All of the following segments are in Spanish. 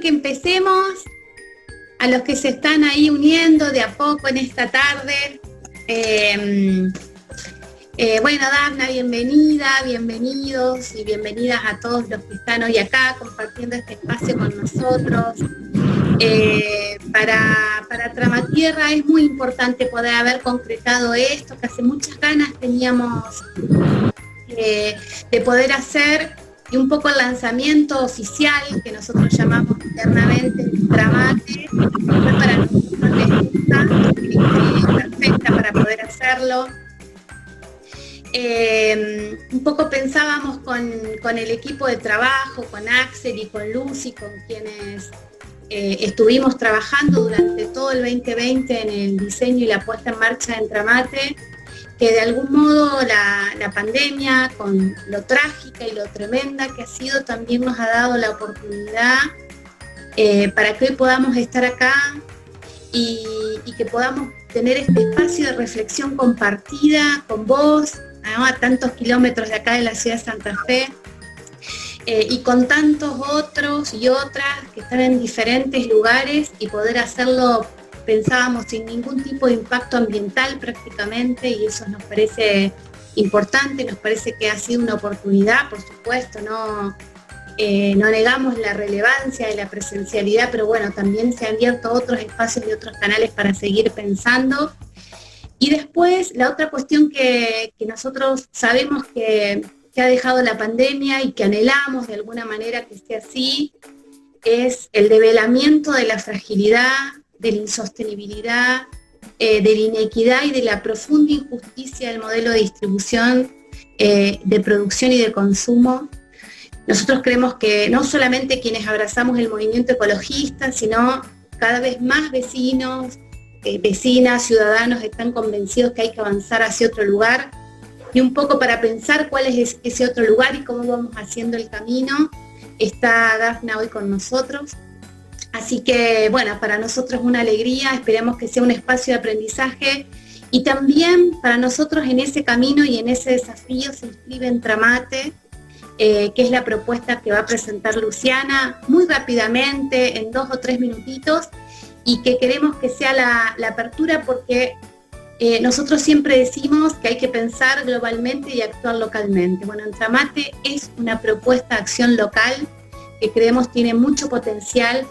que empecemos. A los que se están ahí uniendo de a poco en esta tarde. Bueno, Dafna, bienvenida, bienvenidos y bienvenidas a todos los que están hoy acá compartiendo este espacio con nosotros. Para Tramatierra es muy importante poder haber concretado esto, que hace muchas ganas teníamos de poder hacer, y un poco el lanzamiento oficial que nosotros llamamos internamente Tramate, fue para nosotros la excusa perfecta para poder hacerlo. Un poco pensábamos con el equipo de trabajo, con Axel y con Lucy, con quienes estuvimos trabajando durante todo el 2020 en el diseño y la puesta en marcha de Tramate, que de algún modo la pandemia, con lo trágica y lo tremenda que ha sido, también nos ha dado la oportunidad para que hoy podamos estar acá y que podamos tener este espacio de reflexión compartida con vos, ¿no? A tantos kilómetros de acá de la ciudad de Santa Fe, y con tantos otros y otras que están en diferentes lugares, y poder hacerlo, pensábamos, sin ningún tipo de impacto ambiental prácticamente, y eso nos parece importante, nos parece que ha sido una oportunidad, por supuesto, no negamos la relevancia de la presencialidad, pero bueno, también se han abierto otros espacios y otros canales para seguir pensando. Y después, la otra cuestión que nosotros sabemos que ha dejado la pandemia y que anhelamos de alguna manera que esté así, es el develamiento de la fragilidad, de la insostenibilidad, de la inequidad y de la profunda injusticia del modelo de distribución, de producción y de consumo. Nosotros creemos que no solamente quienes abrazamos el movimiento ecologista, sino cada vez más vecinos, vecinas, ciudadanos están convencidos que hay que avanzar hacia otro lugar, y un poco para pensar cuál es ese otro lugar y cómo vamos haciendo el camino, está Dafna hoy con nosotros. Así que, bueno, para nosotros es una alegría, esperemos que sea un espacio de aprendizaje, y también para nosotros en ese camino y en ese desafío se inscribe en Tramate, que es la propuesta que va a presentar Luciana muy rápidamente, en 2 o 3 minutitos, y que queremos que sea la apertura, porque nosotros siempre decimos que hay que pensar globalmente y actuar localmente. Bueno, en Tramate es una propuesta de acción local que creemos tiene mucho potencial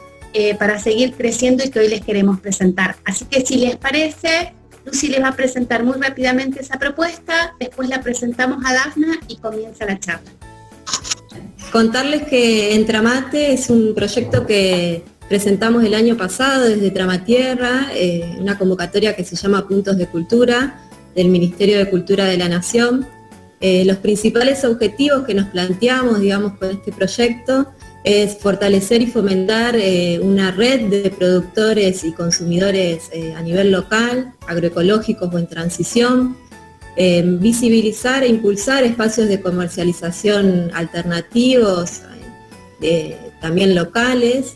para seguir creciendo y que hoy les queremos presentar. Así que si les parece, Lucy les va a presentar muy rápidamente esa propuesta, después la presentamos a Dafna y comienza la charla. Contarles que En Tramate es un proyecto que presentamos el año pasado desde Tramatierra, una convocatoria que se llama Puntos de Cultura, del Ministerio de Cultura de la Nación. Los principales objetivos que nos planteamos, digamos, con este proyecto es fortalecer y fomentar una red de productores y consumidores a nivel local, agroecológicos o en transición, visibilizar e impulsar espacios de comercialización alternativos, también locales,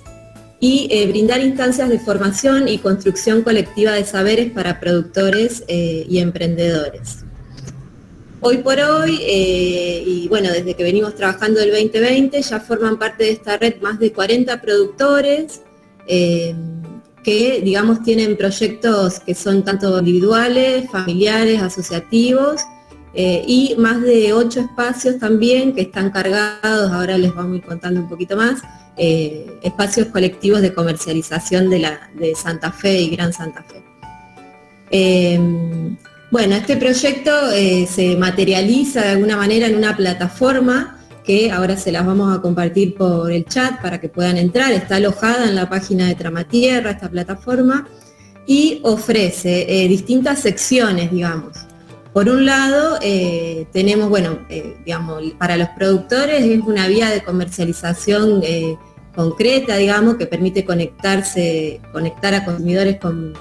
y brindar instancias de formación y construcción colectiva de saberes para productores y emprendedores. Hoy por hoy, y bueno, desde que venimos trabajando el 2020, ya forman parte de esta red más de 40 productores que, digamos, tienen proyectos que son tanto individuales, familiares, asociativos, y más de 8 espacios también que están cargados, ahora les vamos a ir contando un poquito más, espacios colectivos de comercialización de Santa Fe y Gran Santa Fe. Bueno, este proyecto se materializa de alguna manera en una plataforma que ahora se las vamos a compartir por el chat para que puedan entrar. Está alojada en la página de Tramatierra, esta plataforma, y ofrece distintas secciones, digamos. Por un lado, tenemos, bueno, digamos, para los productores es una vía de comercialización concreta, digamos, que permite conectar a consumidores con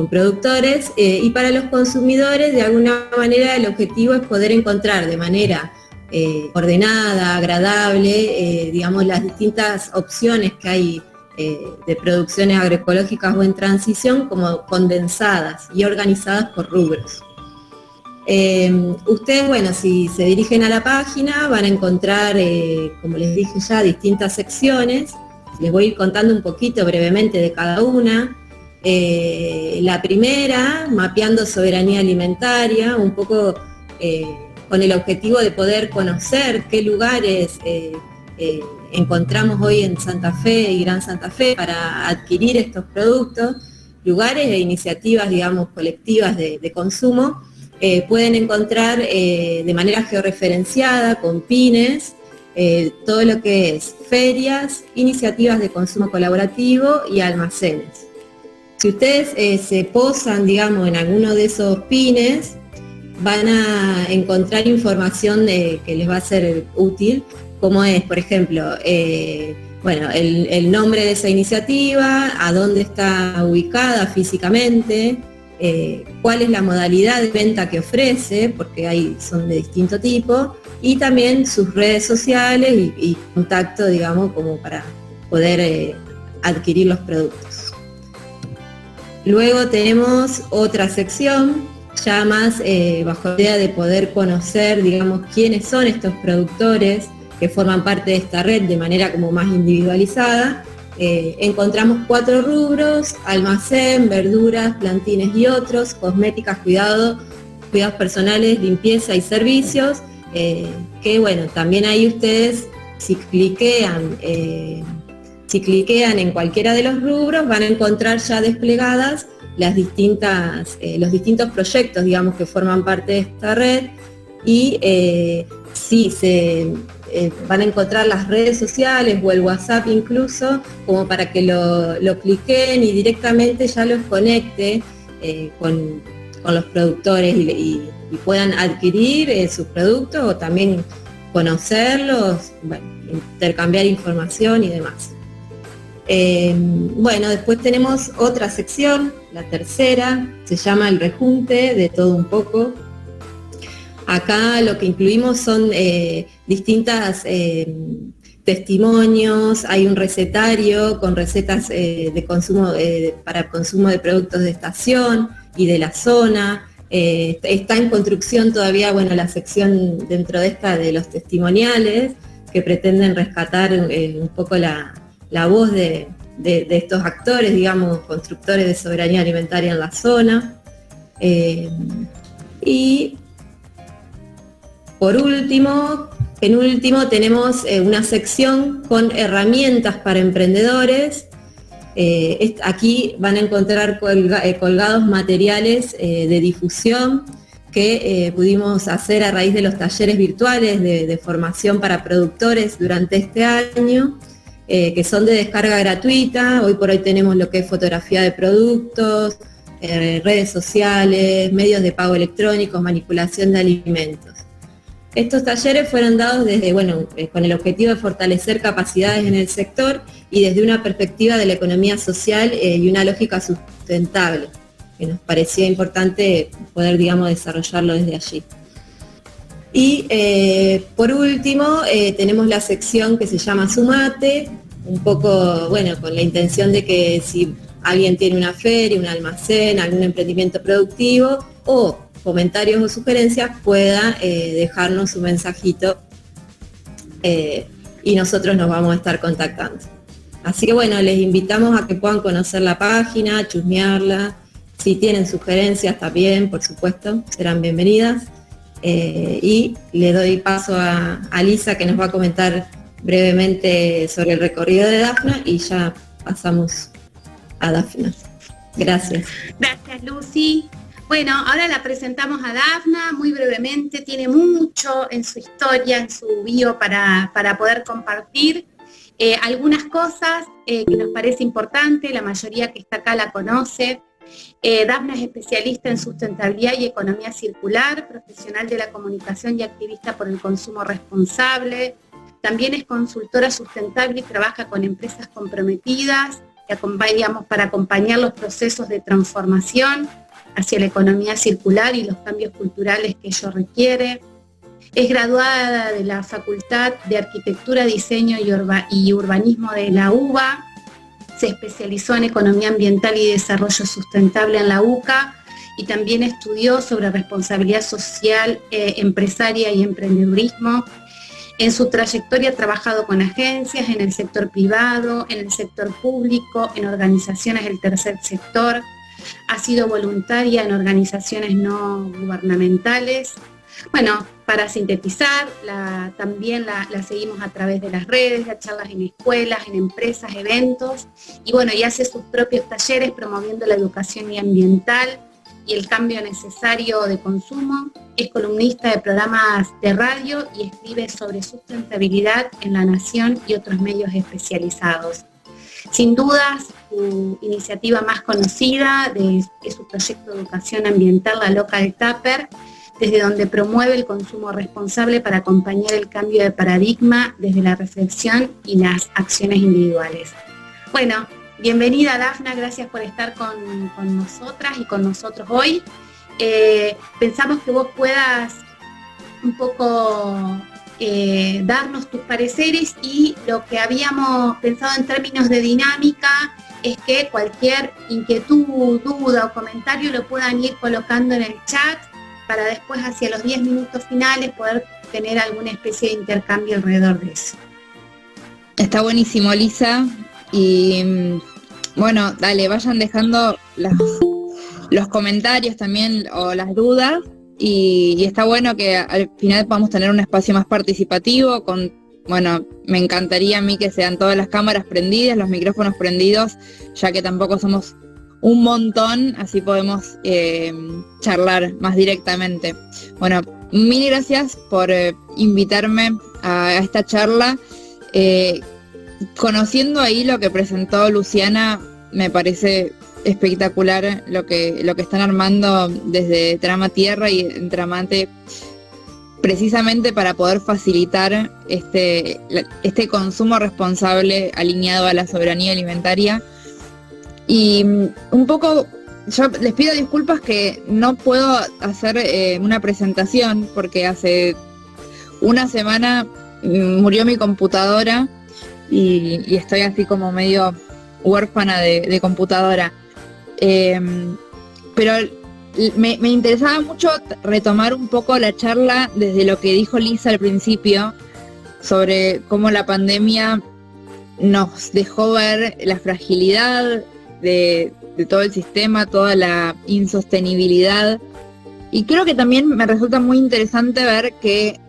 productores, y para los consumidores, de alguna manera, el objetivo es poder encontrar de manera ordenada, agradable, digamos, las distintas opciones que hay de producciones agroecológicas o en transición, como condensadas y organizadas por rubros. Ustedes, bueno, si se dirigen a la página van a encontrar, como les dije ya, distintas secciones. Les voy a ir contando un poquito brevemente de cada una. La primera, mapeando soberanía alimentaria, un poco con el objetivo de poder conocer qué lugares encontramos hoy en Santa Fe y Gran Santa Fe para adquirir estos productos, lugares e iniciativas, digamos, colectivas de consumo. Pueden encontrar de manera georreferenciada, con pines, todo lo que es ferias, iniciativas de consumo colaborativo y almacenes. Si ustedes se posan, digamos, en alguno de esos pines, van a encontrar información que les va a ser útil, como es, por ejemplo, bueno, el nombre de esa iniciativa, a dónde está ubicada físicamente, cuál es la modalidad de venta que ofrece, porque son de distinto tipo, y también sus redes sociales y contacto, digamos, como para poder adquirir los productos. Luego tenemos otra sección, ya más bajo la idea de poder conocer, digamos, quiénes son estos productores que forman parte de esta red de manera como más individualizada. Encontramos 4 rubros: almacén, verduras, plantines y otros, cosméticas, cuidados personales, limpieza y servicios, que bueno, también ahí ustedes, si cliquean en cualquiera de los rubros, van a encontrar ya desplegadas los distintos proyectos, digamos, que forman parte de esta red, y van a encontrar las redes sociales o el WhatsApp incluso, como para que lo cliquen y directamente ya los conecte con los productores y puedan adquirir sus productos, o también conocerlos, bueno, intercambiar información y demás. Bueno, después tenemos otra sección, la tercera, se llama el rejunte de todo un poco. Acá lo que incluimos son distintas testimonios, hay un recetario con recetas de consumo, para consumo de productos de estación y de la zona. Está en construcción todavía, bueno, la sección dentro de esta de los testimoniales, que pretenden rescatar un poco la voz de estos actores, digamos, constructores de soberanía alimentaria en la zona. Y por último, penúltimo, tenemos una sección con herramientas para emprendedores. Aquí van a encontrar colgados materiales de difusión que pudimos hacer a raíz de los talleres virtuales de formación para productores durante este año, que son de descarga gratuita. Hoy por hoy tenemos lo que es fotografía de productos, redes sociales, medios de pago electrónicos, manipulación de alimentos. Estos talleres fueron dados desde, bueno, con el objetivo de fortalecer capacidades en el sector y desde una perspectiva de la economía social y una lógica sustentable, que nos parecía importante poder, digamos, desarrollarlo desde allí. Y por último, tenemos la sección que se llama Sumate, un poco, bueno, con la intención de que si alguien tiene una feria, un almacén, algún emprendimiento productivo o comentarios o sugerencias, pueda dejarnos un mensajito y nosotros nos vamos a estar contactando. Así que bueno, les invitamos a que puedan conocer la página, chusmearla. Si tienen sugerencias también, por supuesto, serán bienvenidas. Y le doy paso a Lisa, que nos va a comentar brevemente sobre el recorrido de Dafna, y ya pasamos a Dafna. Gracias. Gracias, Lucy. Bueno, ahora la presentamos a Dafna muy brevemente. Tiene mucho en su historia, en su bio para poder compartir. Algunas cosas que nos parece importante, la mayoría que está acá la conoce. Dafna es especialista en sustentabilidad y economía circular, profesional de la comunicación y activista por el consumo responsable. También es consultora sustentable y trabaja con empresas comprometidas para acompañar los procesos de transformación hacia la economía circular y los cambios culturales que ello requiere. Es graduada de la Facultad de Arquitectura, Diseño y Urbanismo de la UBA. Se especializó en Economía Ambiental y Desarrollo Sustentable en la UCA y también estudió sobre responsabilidad social, empresaria y emprendedurismo. En su trayectoria ha trabajado con agencias, en el sector privado, en el sector público, en organizaciones del tercer sector, ha sido voluntaria en organizaciones no gubernamentales. Bueno, para sintetizar, también la seguimos a través de las redes, de charlas en escuelas, en empresas, eventos, y bueno, y hace sus propios talleres promoviendo la educación ambiental y el cambio necesario de consumo. Es columnista de programas de radio y escribe sobre sustentabilidad en La Nación y otros medios especializados. Sin dudas, su iniciativa más conocida es su proyecto de educación ambiental, la Local Tupper, desde donde promueve el consumo responsable para acompañar el cambio de paradigma desde la reflexión y las acciones individuales. Bueno, bienvenida Dafna, gracias por estar con nosotras y con nosotros hoy. Pensamos que vos puedas un poco darnos tus pareceres, y lo que habíamos pensado en términos de dinámica es que cualquier inquietud, duda o comentario lo puedan ir colocando en el chat para después, hacia los 10 minutos finales, poder tener alguna especie de intercambio alrededor de eso. Está buenísimo, Lisa, y bueno, dale, vayan dejando los comentarios también o las dudas, y está bueno que al final podamos tener un espacio más participativo bueno, me encantaría a mí que sean todas las cámaras prendidas, los micrófonos prendidos, ya que tampoco somos un montón, así podemos charlar más directamente. Bueno, mil gracias por invitarme a esta charla. Conociendo ahí lo que presentó Luciana, me parece espectacular lo que están armando desde Trama Tierra y Entramate, precisamente para poder facilitar este consumo responsable alineado a la soberanía alimentaria. Y un poco, yo les pido disculpas que no puedo hacer una presentación porque hace una semana murió mi computadora y estoy así como medio huérfana de computadora. Pero me interesaba mucho retomar un poco la charla desde lo que dijo Lisa al principio, sobre cómo la pandemia nos dejó ver la fragilidad de todo el sistema, toda la insostenibilidad. Y creo que también me resulta muy interesante ver que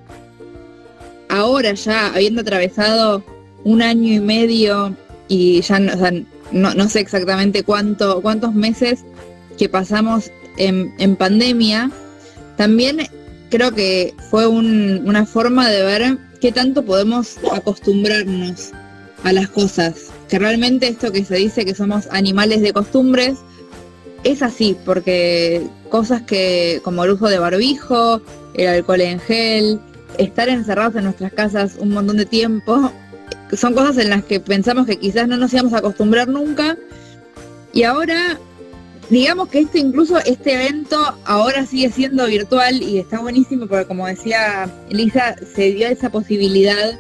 ahora, ya habiendo atravesado 1 año y medio, y ya no sé exactamente cuántos meses que pasamos en pandemia, también creo que fue una forma de ver qué tanto podemos acostumbrarnos a las cosas, que realmente esto que se dice que somos animales de costumbres es así, porque cosas como el uso de barbijo, el alcohol en gel, estar encerrados en nuestras casas un montón de tiempo, son cosas en las que pensamos que quizás no nos íbamos a acostumbrar nunca, y ahora digamos que incluso este evento ahora sigue siendo virtual, y está buenísimo porque, como decía Elisa, se dio esa posibilidad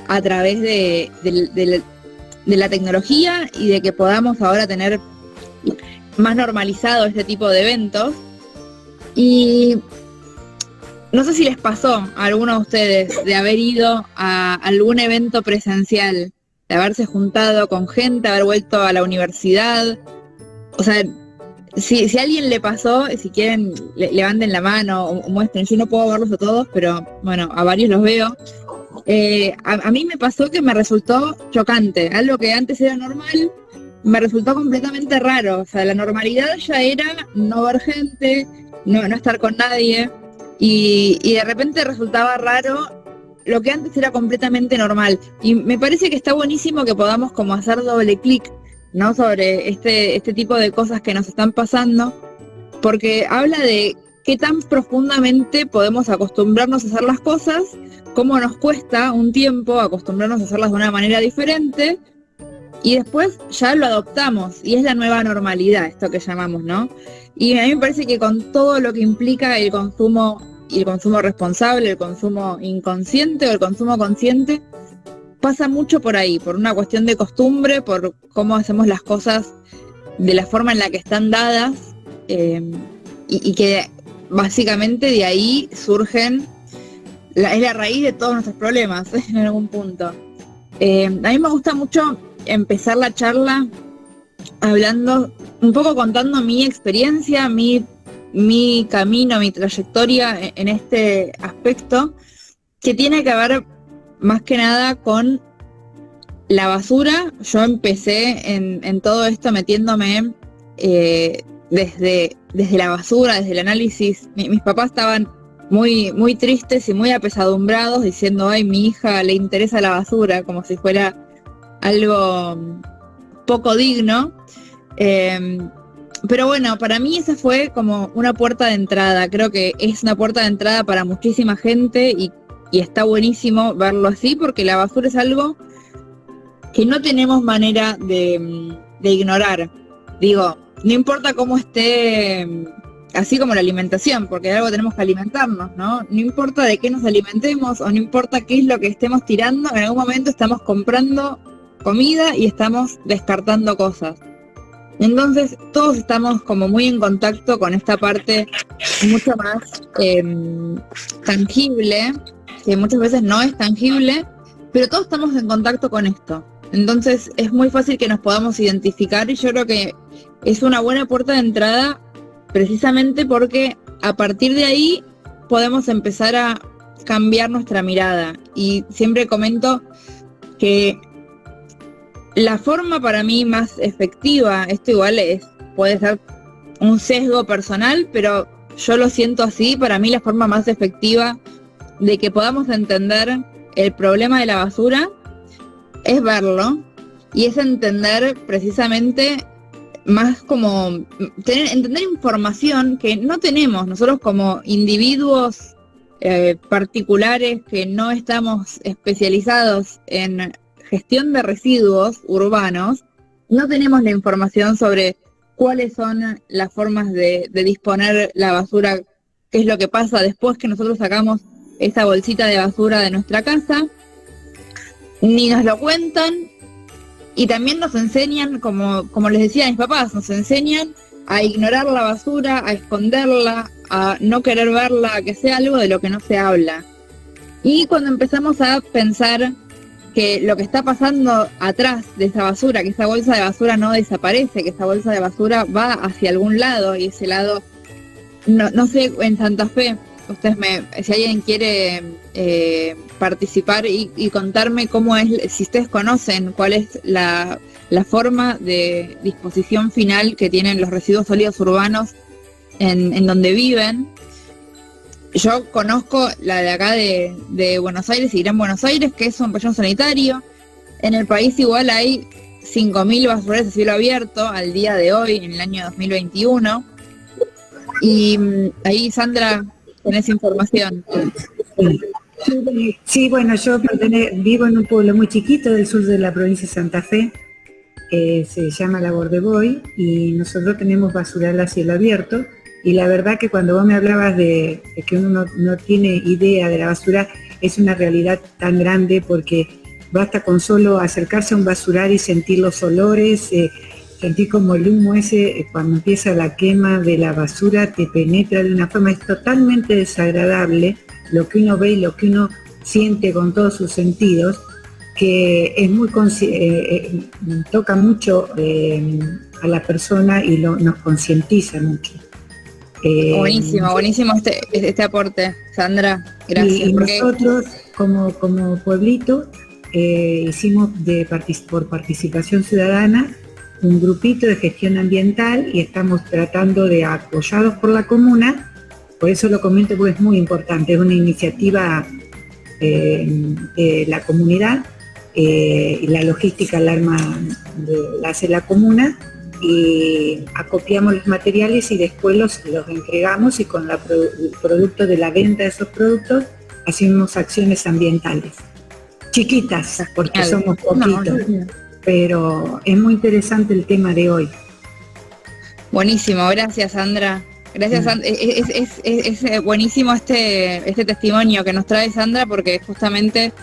a través de la tecnología, y de que podamos ahora tener más normalizado este tipo de eventos. Y no sé si les pasó a alguno de ustedes de haber ido a algún evento presencial, de haberse juntado con gente, haber vuelto a la universidad. O sea, si a alguien le pasó, si quieren levanten la mano o muestren. Yo no puedo verlos a todos, pero bueno, a varios los veo. A mí me pasó que me resultó chocante. Algo que antes era normal, me resultó completamente raro. O sea, la normalidad ya era no ver gente, no estar con nadie, y de repente resultaba raro lo que antes era completamente normal. Y me parece que está buenísimo que podamos como hacer doble clic, ¿no?, sobre este tipo de cosas que nos están pasando, porque habla de qué tan profundamente podemos acostumbrarnos a hacer las cosas, cómo nos cuesta un tiempo acostumbrarnos a hacerlas de una manera diferente, y después ya lo adoptamos, y es la nueva normalidad, esto que llamamos, ¿no? Y a mí me parece que con todo lo que implica el consumo, y el consumo responsable, el consumo inconsciente o el consumo consciente, pasa mucho por ahí, por una cuestión de costumbre, por cómo hacemos las cosas de la forma en la que están dadas, y que básicamente de ahí surgen es la raíz de todos nuestros problemas en algún punto. A mí me gusta mucho empezar la charla hablando, un poco contando mi experiencia, mi camino, mi trayectoria en este aspecto, que tiene que ver más que nada con la basura. Yo empecé en todo esto metiéndome desde la basura, desde el análisis. Mis papás estaban muy, muy tristes y muy apesadumbrados, diciendo, ay, mi hija le interesa la basura, como si fuera algo poco digno. Pero bueno, para mí esa fue como una puerta de entrada. Creo que es una puerta de entrada para muchísima gente y está buenísimo verlo así, porque la basura es algo que no tenemos manera de ignorar. Digo, no importa cómo esté, así como la alimentación, porque de algo tenemos que alimentarnos, ¿no? No importa de qué nos alimentemos o no importa qué es lo que estemos tirando, en algún momento estamos comprando comida y estamos descartando cosas. Entonces todos estamos como muy en contacto con esta parte mucho más tangible, que muchas veces no es tangible, pero todos estamos en contacto con esto. Entonces es muy fácil que nos podamos identificar y yo creo que es una buena puerta de entrada precisamente porque a partir de ahí podemos empezar a cambiar nuestra mirada. Y siempre comento que la forma para mí más efectiva, esto igual puede ser un sesgo personal, pero yo lo siento así, para mí la forma más efectiva de que podamos entender el problema de la basura es verlo y es entender precisamente más como entender información que no tenemos nosotros como individuos particulares que no estamos especializados en gestión de residuos urbanos. No tenemos la información sobre cuáles son las formas de disponer la basura, qué es lo que pasa después que nosotros sacamos esa bolsita de basura de nuestra casa, ni nos lo cuentan, y también nos enseñan, como les decía a mis papás, nos enseñan a ignorar la basura, a esconderla, a no querer verla, a que sea algo de lo que no se habla. Y cuando empezamos a pensar que lo que está pasando atrás de esa basura, que esa bolsa de basura no desaparece, que esa bolsa de basura va hacia algún lado, y ese lado, no sé, en Santa Fe, si alguien quiere participar y contarme cómo es, si ustedes conocen cuál es la forma de disposición final que tienen los residuos sólidos urbanos en donde viven. Yo conozco la de acá de Buenos Aires y Gran Buenos Aires, que es un relleno sanitario. En el país igual hay 5.000 basureros a cielo abierto al día de hoy, en el año 2021. Y ahí, Sandra, tenés información. Sí, bueno, yo vivo en un pueblo muy chiquito del sur de la provincia de Santa Fe, se llama La Bordeboy, y nosotros tenemos basural a cielo abierto. Y la verdad que cuando vos me hablabas de que uno no tiene idea de la basura, es una realidad tan grande, porque basta con solo acercarse a un basural y sentir los olores, sentir como el humo ese, cuando empieza la quema de la basura, te penetra de una forma, es totalmente desagradable lo que uno ve y lo que uno siente con todos sus sentidos, que es muy toca mucho a la persona y nos concientiza mucho. Buenísimo este aporte, Sandra, gracias. Y nosotros como pueblito hicimos por participación ciudadana un grupito de gestión ambiental y estamos tratando de, apoyados por la comuna, por eso lo comento porque es muy importante, es una iniciativa de la comunidad, y la logística la hace la comuna, y acopiamos los materiales y después los entregamos, y con el producto de la venta de esos productos hacemos acciones ambientales chiquitas, porque somos poquitos, pero es muy interesante el tema de hoy. Buenísimo, gracias, Sandra. Gracias, Sandra. Es buenísimo este testimonio que nos trae Sandra, porque justamente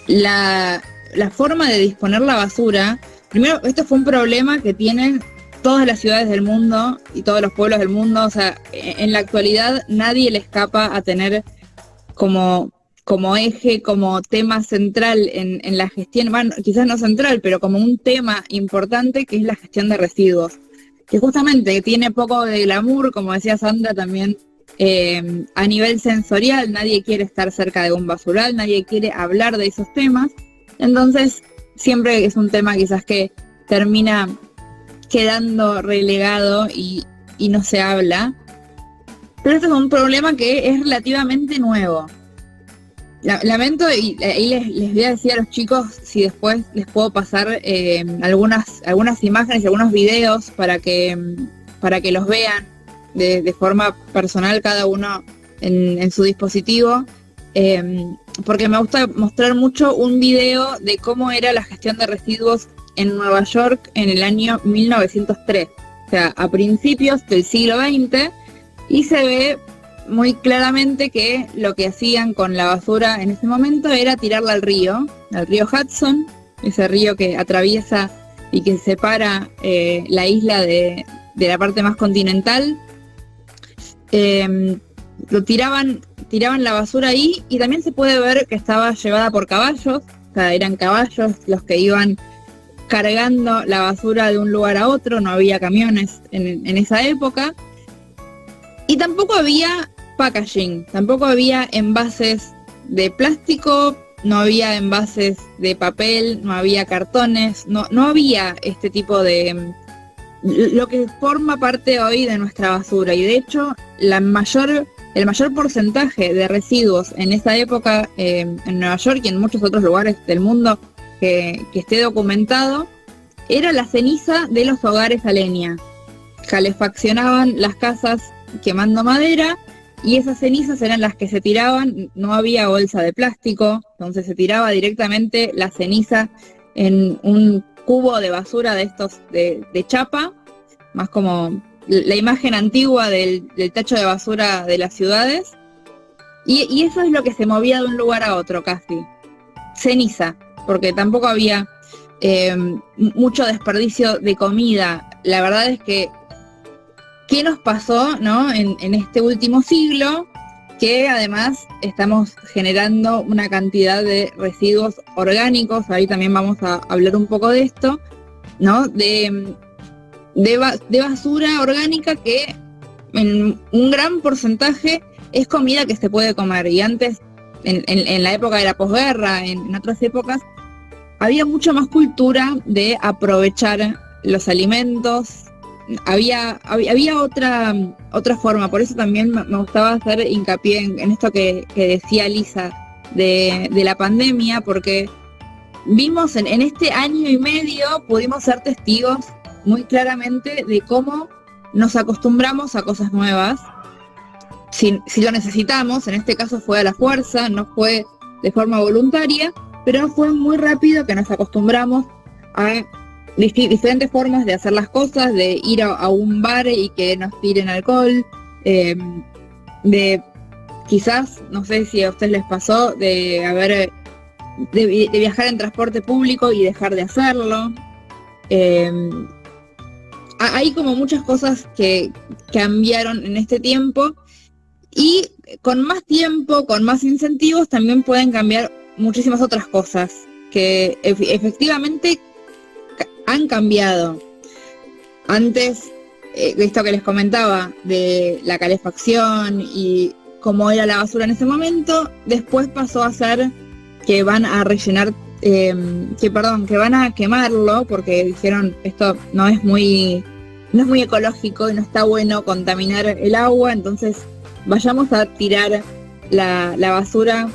la forma de disponer la basura, primero, esto fue un problema que tienen todas las ciudades del mundo y todos los pueblos del mundo. O sea, en la actualidad nadie le escapa a tener como eje, como tema central en la gestión, bueno, quizás no central, pero como un tema importante que es la gestión de residuos, que justamente tiene poco de glamour, como decía Sandra también, a nivel sensorial. Nadie quiere estar cerca de un basural, nadie quiere hablar de esos temas, entonces siempre es un tema quizás que termina quedando relegado y no se habla, pero este es un problema que es relativamente nuevo. Lamento, y ahí les voy a decir a los chicos si después les puedo pasar algunas imágenes y algunos videos para que los vean de forma personal cada uno en su dispositivo, porque me gusta mostrar mucho un video de cómo era la gestión de residuos en Nueva York en el año 1903, o sea, a principios del siglo XX, y se ve muy claramente que lo que hacían con la basura en ese momento era tirarla al río Hudson, ese río que atraviesa y que separa la isla de la parte más continental. Lo tiraban la basura ahí, y también se puede ver que estaba llevada por caballos, o sea, eran caballos los que iban cargando la basura de un lugar a otro, no había camiones en esa época, y tampoco había packaging, tampoco había envases de plástico, no había envases de papel, no había cartones, no había este tipo de lo que forma parte hoy de nuestra basura. Y de hecho el mayor porcentaje de residuos en esa época en Nueva York y en muchos otros lugares del mundo que esté documentado era la ceniza de los hogares a leña. Calefaccionaban las casas quemando madera, y esas cenizas eran las que se tiraban. No había bolsa de plástico, entonces se tiraba directamente la ceniza en un cubo de basura de estos de chapa, más como la imagen antigua del tacho de basura de las ciudades, y eso es lo que se movía de un lugar a otro casi, ceniza, porque tampoco había mucho desperdicio de comida. La verdad es que ¿qué nos pasó, no, en este último siglo? Que además estamos generando una cantidad de residuos orgánicos, ahí también vamos a hablar un poco de esto, ¿no? De basura orgánica que en un gran porcentaje es comida que se puede comer. Y antes, en la época de la posguerra, en otras épocas, había mucha más cultura de aprovechar los alimentos. Había otra forma, por eso también me gustaba hacer hincapié en esto que decía Lisa de la pandemia, porque vimos en este año y medio, pudimos ser testigos muy claramente de cómo nos acostumbramos a cosas nuevas, si lo necesitamos. En este caso fue a la fuerza, no fue de forma voluntaria, pero fue muy rápido que nos acostumbramos a diferentes formas de hacer las cosas, de ir a un bar y que nos tiren alcohol, de quizás, no sé si a ustedes les pasó, de viajar en transporte público y dejar de hacerlo. Hay como muchas cosas que cambiaron en este tiempo, y con más tiempo, con más incentivos, también pueden cambiar muchísimas otras cosas que efectivamente han cambiado. Antes, esto que les comentaba de la calefacción y cómo era la basura en ese momento, después pasó a ser que van a rellenar, que van a quemarlo, porque dijeron esto no es muy ecológico y no está bueno contaminar el agua, entonces vayamos a tirar la basura,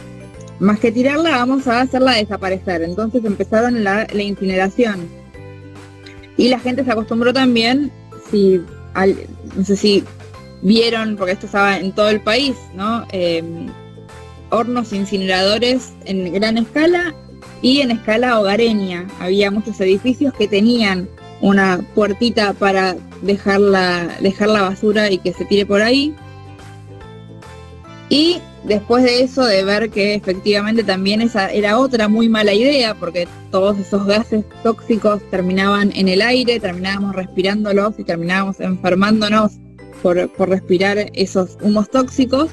más que tirarla vamos a hacerla desaparecer. Entonces empezaron la incineración. Y la gente se acostumbró también, no sé si vieron, porque esto estaba en todo el país, ¿no? Hornos incineradores en gran escala y en escala hogareña. Había muchos edificios que tenían una puertita para dejar la basura y que se tire por ahí. Y después de eso, de ver que efectivamente también esa era otra muy mala idea, porque todos esos gases tóxicos terminaban en el aire, terminábamos respirándolos y terminábamos enfermándonos por respirar esos humos tóxicos.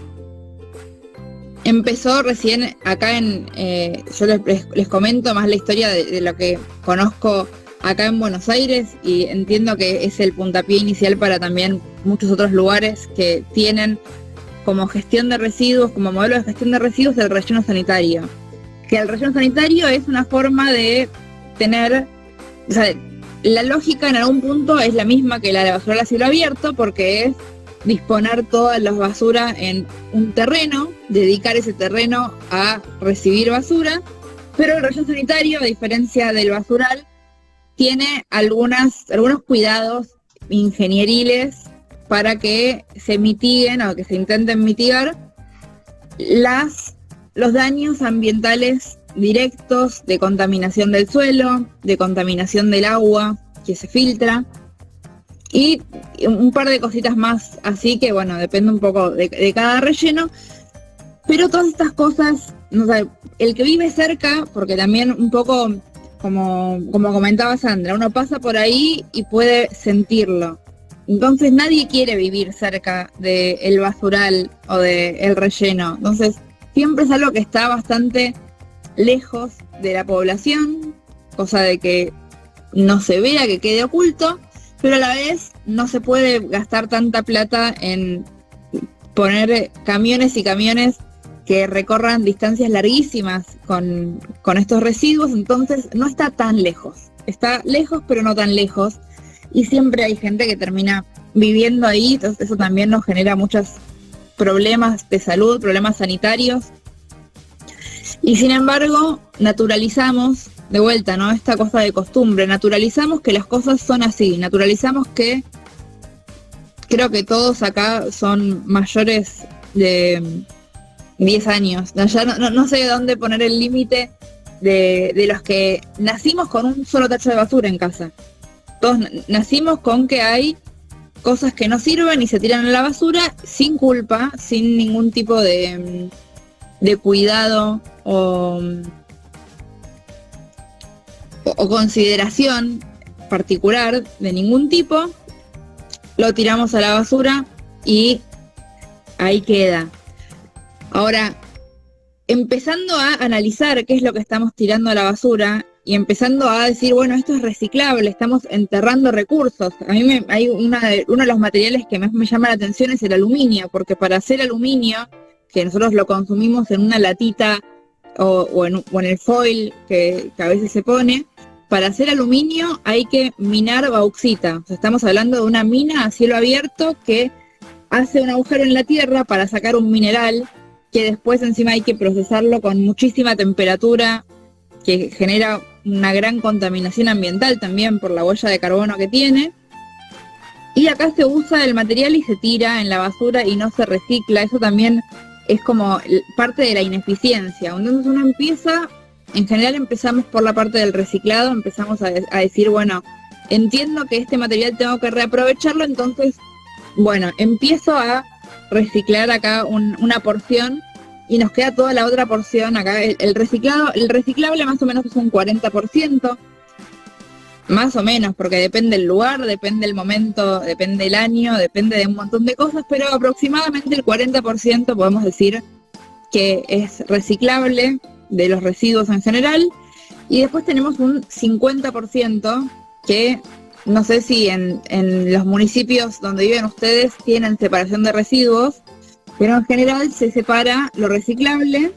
empezó recién acá yo les comento más la historia de lo que conozco acá en Buenos Aires, y entiendo que es el puntapié inicial para también muchos otros lugares que tienen como gestión de residuos, como modelo de gestión de residuos, el relleno sanitario. Que el relleno sanitario es una forma de tener, o sea, la lógica en algún punto es la misma que la de basural a cielo abierto, porque es disponer toda la basura en un terreno, dedicar ese terreno a recibir basura, pero el relleno sanitario, a diferencia del basural, tiene algunos cuidados ingenieriles para que se mitiguen o que se intenten mitigar los daños ambientales directos de contaminación del suelo, de contaminación del agua que se filtra, y un par de cositas más así que, bueno, depende un poco de cada relleno, pero todas estas cosas, no sé, el que vive cerca, porque también un poco, como comentaba Sandra, uno pasa por ahí y puede sentirlo. Entonces nadie quiere vivir cerca del basural o del relleno. Entonces siempre es algo que está bastante lejos de la población, cosa de que no se vea, que quede oculto, pero a la vez no se puede gastar tanta plata en poner camiones y camiones que recorran distancias larguísimas con estos residuos, entonces no está tan lejos. Está lejos, pero no tan lejos, y siempre hay gente que termina viviendo ahí, entonces eso también nos genera muchos problemas de salud, problemas sanitarios, y sin embargo naturalizamos, de vuelta, ¿no?, esta cosa de costumbre, naturalizamos que las cosas son así, naturalizamos que, creo que todos acá son mayores de 10 años, ya no sé dónde poner el límite de los que nacimos con un solo tacho de basura en casa. Todos nacimos con que hay cosas que no sirven y se tiran a la basura sin culpa, sin ningún tipo de cuidado o consideración particular de ningún tipo. Lo tiramos a la basura y ahí queda. Ahora, empezando a analizar qué es lo que estamos tirando a la basura y empezando a decir, bueno, esto es reciclable, estamos enterrando recursos. A mí uno de los materiales que más me llama la atención es el aluminio, porque para hacer aluminio, que nosotros lo consumimos en una latita o en el foil que a veces se pone, para hacer aluminio hay que minar bauxita. O sea, estamos hablando de una mina a cielo abierto que hace un agujero en la tierra para sacar un mineral que después encima hay que procesarlo con muchísima temperatura, que genera una gran contaminación ambiental también por la huella de carbono que tiene. Y acá se usa el material y se tira en la basura y no se recicla. Eso también es como parte de la ineficiencia. Entonces uno empieza, en general empezamos por la parte del reciclado, empezamos a decir, bueno, entiendo que este material tengo que reaprovecharlo, entonces, bueno, empiezo a reciclar acá una porción y nos queda toda la otra porción acá. El reciclable más o menos es un 40%, más o menos, porque depende del lugar, depende del momento, depende del año, depende de un montón de cosas, pero aproximadamente el 40% podemos decir que es reciclable de los residuos en general, y después tenemos un 50% que no sé si en los municipios donde viven ustedes tienen separación de residuos, pero en general se separa lo reciclable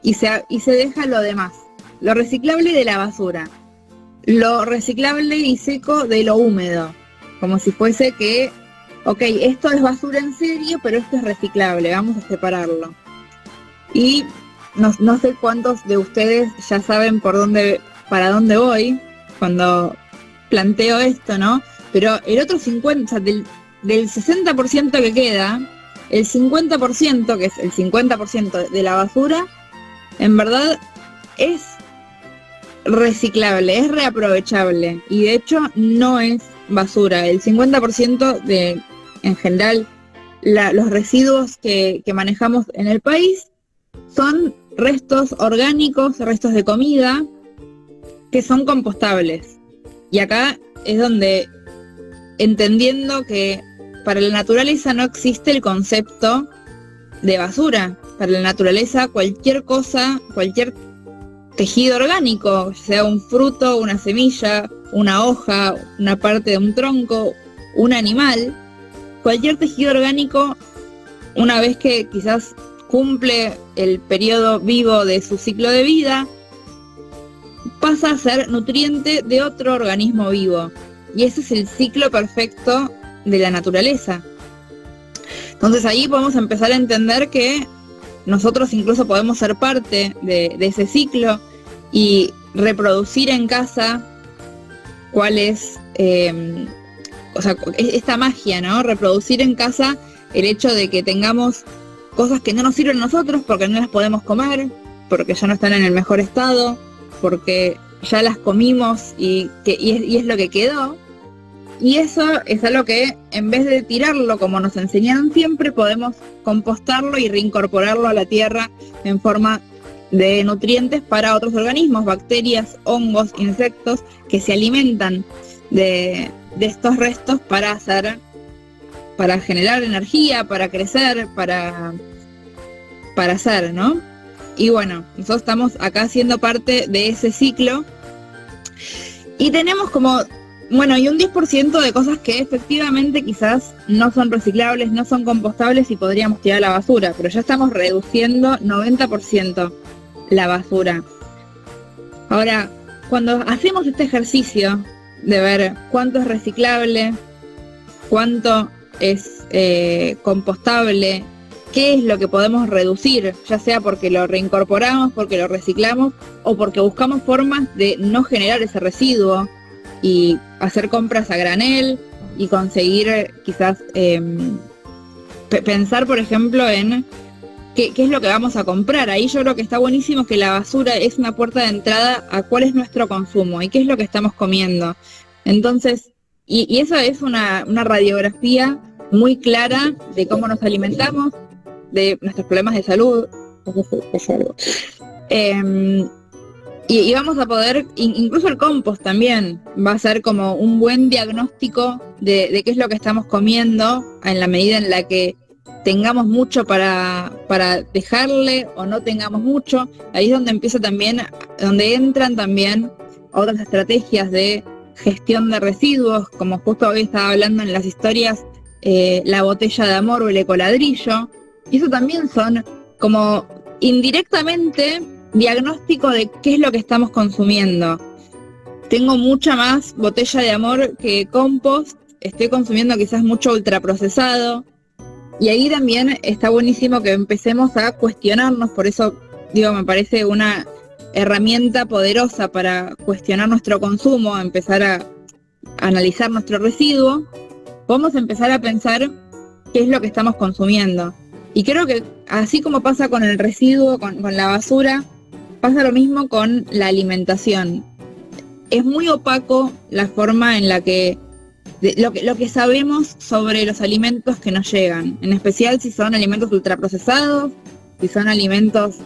y se deja lo demás. Lo reciclable de la basura, lo reciclable y seco de lo húmedo, como si fuese que, ok, esto es basura en serio, pero esto es reciclable, vamos a separarlo. Y no sé cuántos de ustedes ya saben para dónde voy cuando planteo esto, ¿no? Pero el otro 50%, o sea, del 60% que queda, el 50%, que es el 50% de la basura, en verdad es reciclable, es reaprovechable, y de hecho no es basura. El 50% en general, los residuos que manejamos en el país son restos orgánicos, restos de comida, que son compostables. Y acá es donde, entendiendo que para la naturaleza no existe el concepto de basura, para la naturaleza cualquier cosa, cualquier tejido orgánico, sea un fruto, una semilla, una hoja, una parte de un tronco, un animal, cualquier tejido orgánico, una vez que quizás cumple el periodo vivo de su ciclo de vida, pasa a ser nutriente de otro organismo vivo. Y ese es el ciclo perfecto de la naturaleza. Entonces ahí podemos empezar a entender que nosotros incluso podemos ser parte de ese ciclo y reproducir en casa cuál es, esta magia, ¿no? Reproducir en casa el hecho de que tengamos cosas que no nos sirven a nosotros porque no las podemos comer, porque ya no están en el mejor estado, porque ya las comimos y es lo que quedó. Y eso es algo que, en vez de tirarlo como nos enseñaron siempre, podemos compostarlo y reincorporarlo a la tierra en forma de nutrientes para otros organismos, bacterias, hongos, insectos, que se alimentan de estos restos para generar energía, para crecer, para hacer, ¿no? Y bueno, nosotros estamos acá siendo parte de ese ciclo y tenemos y un 10% de cosas que efectivamente quizás no son reciclables, no son compostables y podríamos tirar a la basura, pero ya estamos reduciendo 90% la basura. Ahora, cuando hacemos este ejercicio de ver cuánto es reciclable, cuánto es compostable, qué es lo que podemos reducir, ya sea porque lo reincorporamos, porque lo reciclamos o porque buscamos formas de no generar ese residuo y hacer compras a granel y conseguir quizás pensar, por ejemplo, en qué es lo que vamos a comprar. Ahí yo creo que está buenísimo que la basura es una puerta de entrada a cuál es nuestro consumo y qué es lo que estamos comiendo. Entonces, y eso es una radiografía muy clara de cómo nos alimentamos, de nuestros problemas de salud. Y vamos a poder, incluso el compost también, va a ser como un buen diagnóstico de qué es lo que estamos comiendo, en la medida en la que tengamos mucho para dejarle o no tengamos mucho. Ahí es donde empieza también, donde entran también otras estrategias de gestión de residuos, como justo hoy estaba hablando en las historias, la botella de amor o el ecoladrillo. Y eso también son como indirectamente diagnóstico de qué es lo que estamos consumiendo. Tengo mucha más botella de amor que compost, estoy consumiendo quizás mucho ultraprocesado, y ahí también está buenísimo que empecemos a cuestionarnos. Por eso digo, me parece una herramienta poderosa para cuestionar nuestro consumo, empezar a analizar nuestro residuo. Vamos a empezar a pensar qué es lo que estamos consumiendo. Y creo que así como pasa con el residuo, con la basura, pasa lo mismo con la alimentación. Es muy opaco la forma en la que lo que sabemos sobre los alimentos que nos llegan, en especial si son alimentos ultraprocesados, si son alimentos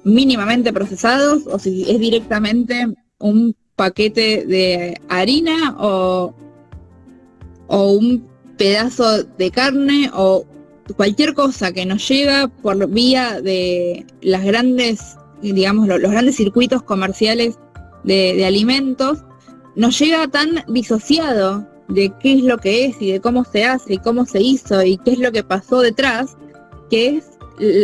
mínimamente procesados o si es directamente un paquete de harina o un pedazo de carne o cualquier cosa que nos llega por vía de las grandes, digamos, los grandes circuitos comerciales de alimentos, nos llega tan disociado de qué es lo que es y de cómo se hace y cómo se hizo y qué es lo que pasó detrás, que es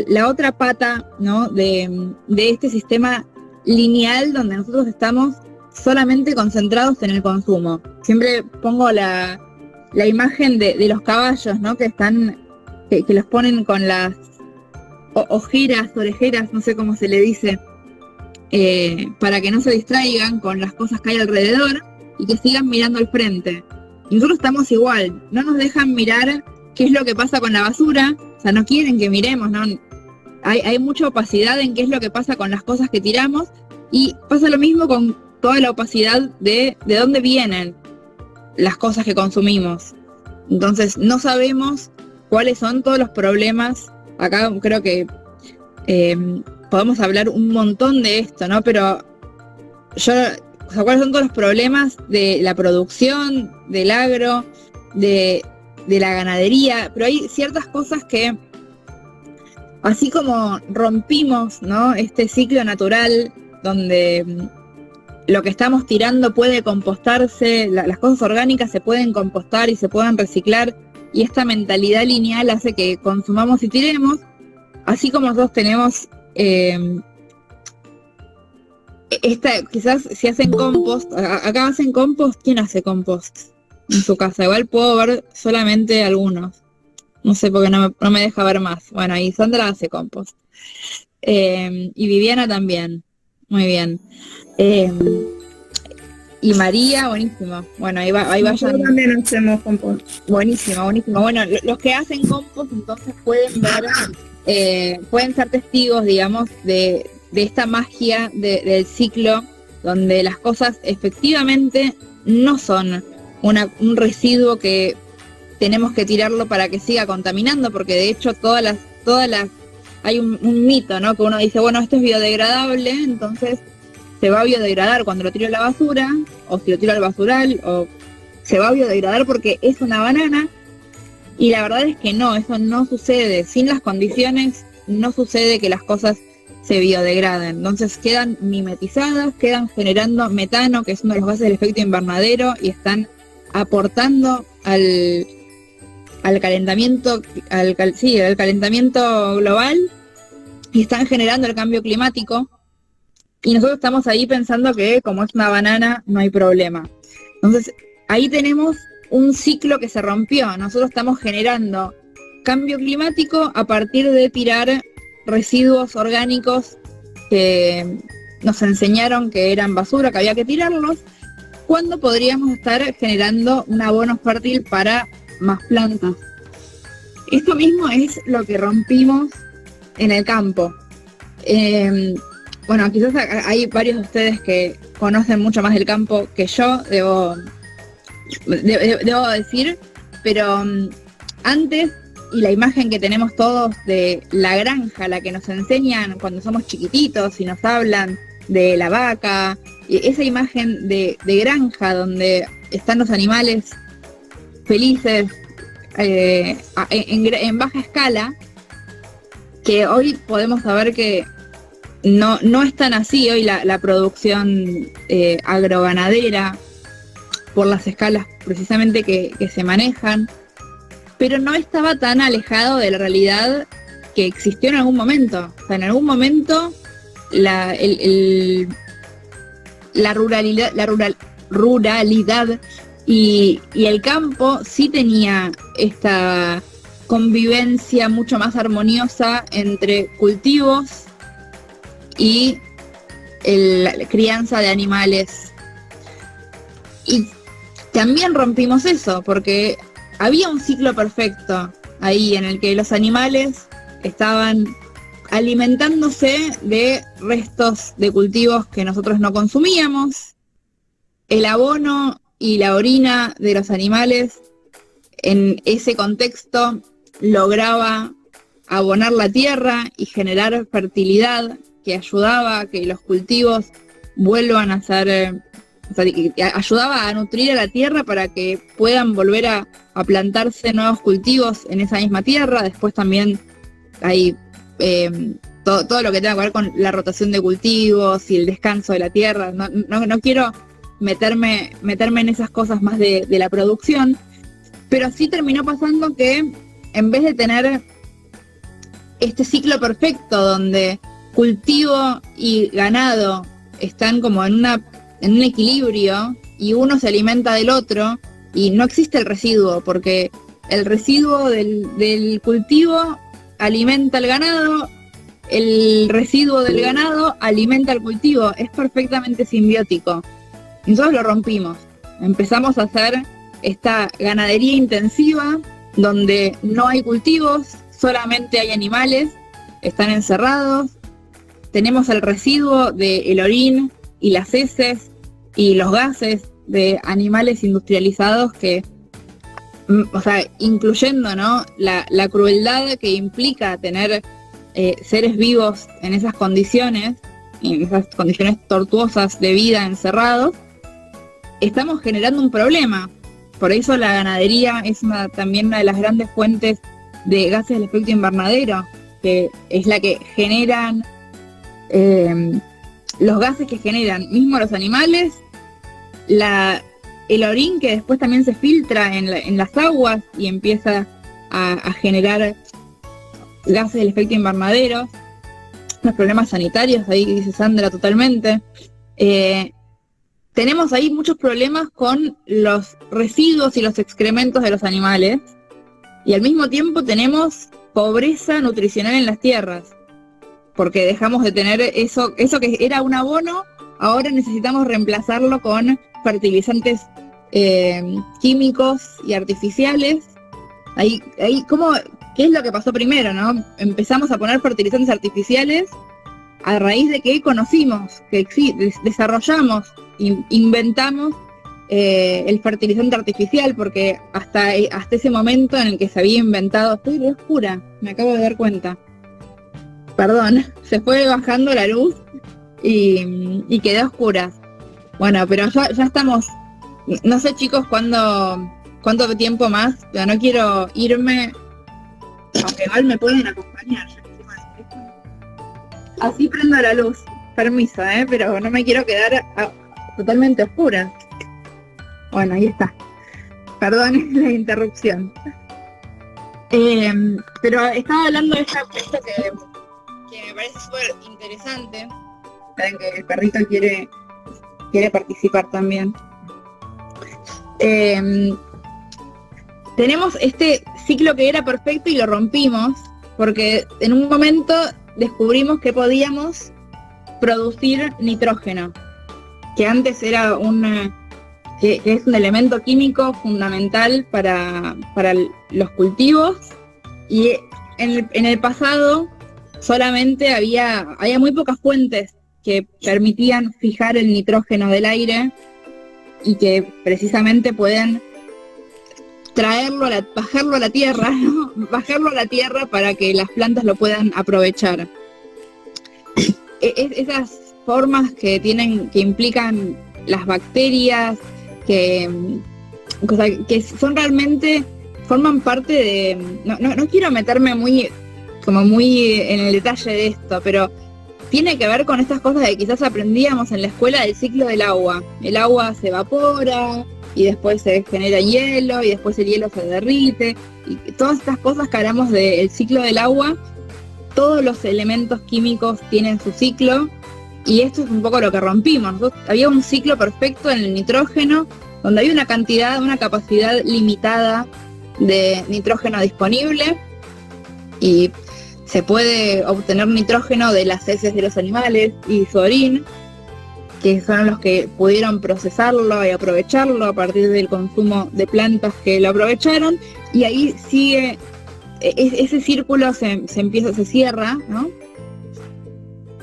la otra pata, ¿no?, de este sistema lineal donde nosotros estamos solamente concentrados en el consumo. Siempre pongo la imagen de los caballos, ¿no?, que los ponen con las orejeras, no sé cómo se le dice, para que no se distraigan con las cosas que hay alrededor y que sigan mirando al frente. Y nosotros estamos igual, no nos dejan mirar qué es lo que pasa con la basura, o sea, no quieren que miremos, ¿no? Hay mucha opacidad en qué es lo que pasa con las cosas que tiramos, y pasa lo mismo con toda la opacidad de dónde vienen las cosas que consumimos. Entonces no sabemos cuáles son todos los problemas. Acá creo que podemos hablar un montón de esto, ¿no? Pero cuáles son todos los problemas de la producción, del agro, de la ganadería, pero hay ciertas cosas que así como rompimos, ¿no?, este ciclo natural donde lo que estamos tirando puede compostarse, las cosas orgánicas se pueden compostar y se pueden reciclar, y esta mentalidad lineal hace que consumamos y tiremos, así como nosotros tenemos quizás si hacen compost, acá hacen compost, ¿quién hace compost en su casa? Igual puedo ver solamente algunos, no sé porque no me deja ver más. Bueno, y Sandra hace compost, y Viviana también, muy bien, y María, buenísimo. Bueno, ahí vayan. Nosotros también hacemos compost. Buenísimo, buenísimo. Bueno, los que hacen compost entonces pueden ver, pueden ser testigos, digamos, de esta magia del ciclo, donde las cosas efectivamente no son un residuo que tenemos que tirarlo para que siga contaminando, porque de hecho todas las hay un mito, ¿no?, que uno dice, bueno, esto es biodegradable, entonces se va a biodegradar cuando lo tiro a la basura, o si lo tiro al basural, o se va a biodegradar porque es una banana, y la verdad es que no, eso no sucede. Sin las condiciones no sucede que las cosas se biodegraden. Entonces quedan mimetizadas, quedan generando metano, que es uno de los gases del efecto invernadero, y están aportando al calentamiento, al calentamiento global, y están generando el cambio climático. Y nosotros estamos ahí pensando que como es una banana no hay problema. Entonces ahí tenemos un ciclo que se rompió. Nosotros estamos generando cambio climático a partir de tirar residuos orgánicos que nos enseñaron que eran basura, que había que tirarlos, cuando podríamos estar generando un abono fértil para más plantas. Esto mismo es lo que rompimos en el campo. Bueno, quizás hay varios de ustedes que conocen mucho más del campo que yo, debo decir, pero antes, y la imagen que tenemos todos de la granja, la que nos enseñan cuando somos chiquititos y nos hablan de la vaca, y esa imagen de granja donde están los animales felices en baja escala, que hoy podemos saber que no es tan así. Hoy la producción agroganadera, por las escalas precisamente que se manejan, pero no estaba tan alejado de la realidad que existió en algún momento. O sea, en algún momento la ruralidad y el campo sí tenía esta convivencia mucho más armoniosa entre cultivos y la crianza de animales. Y también rompimos eso, porque había un ciclo perfecto ahí en el que los animales estaban alimentándose de restos de cultivos que nosotros no consumíamos. El abono y la orina de los animales en ese contexto lograba abonar la tierra y generar fertilidad que ayudaba a que los cultivos vuelvan a ser, o sea, que ayudaba a nutrir a la tierra para que puedan volver a plantarse nuevos cultivos en esa misma tierra. Después también hay todo lo que tenga que ver con la rotación de cultivos y el descanso de la tierra. No quiero meterme en esas cosas más de la producción, pero sí terminó pasando que en vez de tener este ciclo perfecto donde cultivo y ganado están como en un equilibrio y uno se alimenta del otro y no existe el residuo, porque el residuo del cultivo alimenta al ganado, el residuo del ganado alimenta al cultivo, es perfectamente simbiótico. Y nosotros lo rompimos, empezamos a hacer esta ganadería intensiva donde no hay cultivos, solamente hay animales, están encerrados, tenemos el residuo del orín y las heces y los gases de animales industrializados que, o sea, incluyendo, ¿no?, la crueldad que implica tener seres vivos en esas condiciones tortuosas de vida encerrados, estamos generando un problema. Por eso la ganadería es también una de las grandes fuentes de gases del efecto invernadero, que es la que generan los gases que generan mismo los animales, el orín que después también se filtra en las aguas y empieza a generar gases del efecto invernadero, los problemas sanitarios, ahí dice Sandra totalmente. Tenemos ahí muchos problemas con los residuos y los excrementos de los animales, y al mismo tiempo tenemos pobreza nutricional en las tierras, porque dejamos de tener eso que era un abono, ahora necesitamos reemplazarlo con fertilizantes químicos y artificiales. Ahí ¿qué es lo que pasó primero, no? Empezamos a poner fertilizantes artificiales a raíz de que conocimos, que desarrollamos, inventamos el fertilizante artificial, porque hasta ese momento en el que se había inventado, estoy re oscura, me acabo de dar cuenta. Perdón, se fue bajando la luz y quedó oscura. Bueno, pero ya estamos, no sé chicos cuánto tiempo más, pero no quiero irme, aunque igual me pueden acompañar. Así prendo la luz, permiso, pero no me quiero quedar totalmente oscura. Bueno, ahí está. Perdón la interrupción. Pero estaba hablando de esto que me parece súper interesante. Saben que el perrito quiere participar también. Tenemos este ciclo que era perfecto y lo rompimos, porque en un momento descubrimos que podíamos producir nitrógeno, que antes era que es un elemento químico fundamental para los cultivos, y en el pasado solamente había muy pocas fuentes que permitían fijar el nitrógeno del aire y que precisamente pueden bajarlo a la tierra, ¿no? Bajarlo a la tierra para que las plantas lo puedan aprovechar. Esas formas que implican las bacterias, que son realmente, forman parte de, no quiero meterme muy en el detalle de esto, pero tiene que ver con estas cosas que quizás aprendíamos en la escuela del ciclo del agua. El agua se evapora, y después se genera hielo, y después el hielo se derrite, y todas estas cosas que hablamos del ciclo del agua, todos los elementos químicos tienen su ciclo, y esto es un poco lo que rompimos. Había un ciclo perfecto en el nitrógeno, donde había una capacidad limitada de nitrógeno disponible, y se puede obtener nitrógeno de las heces de los animales y su orín, que son los que pudieron procesarlo y aprovecharlo a partir del consumo de plantas que lo aprovecharon, y ahí sigue, ese círculo se cierra, ¿no?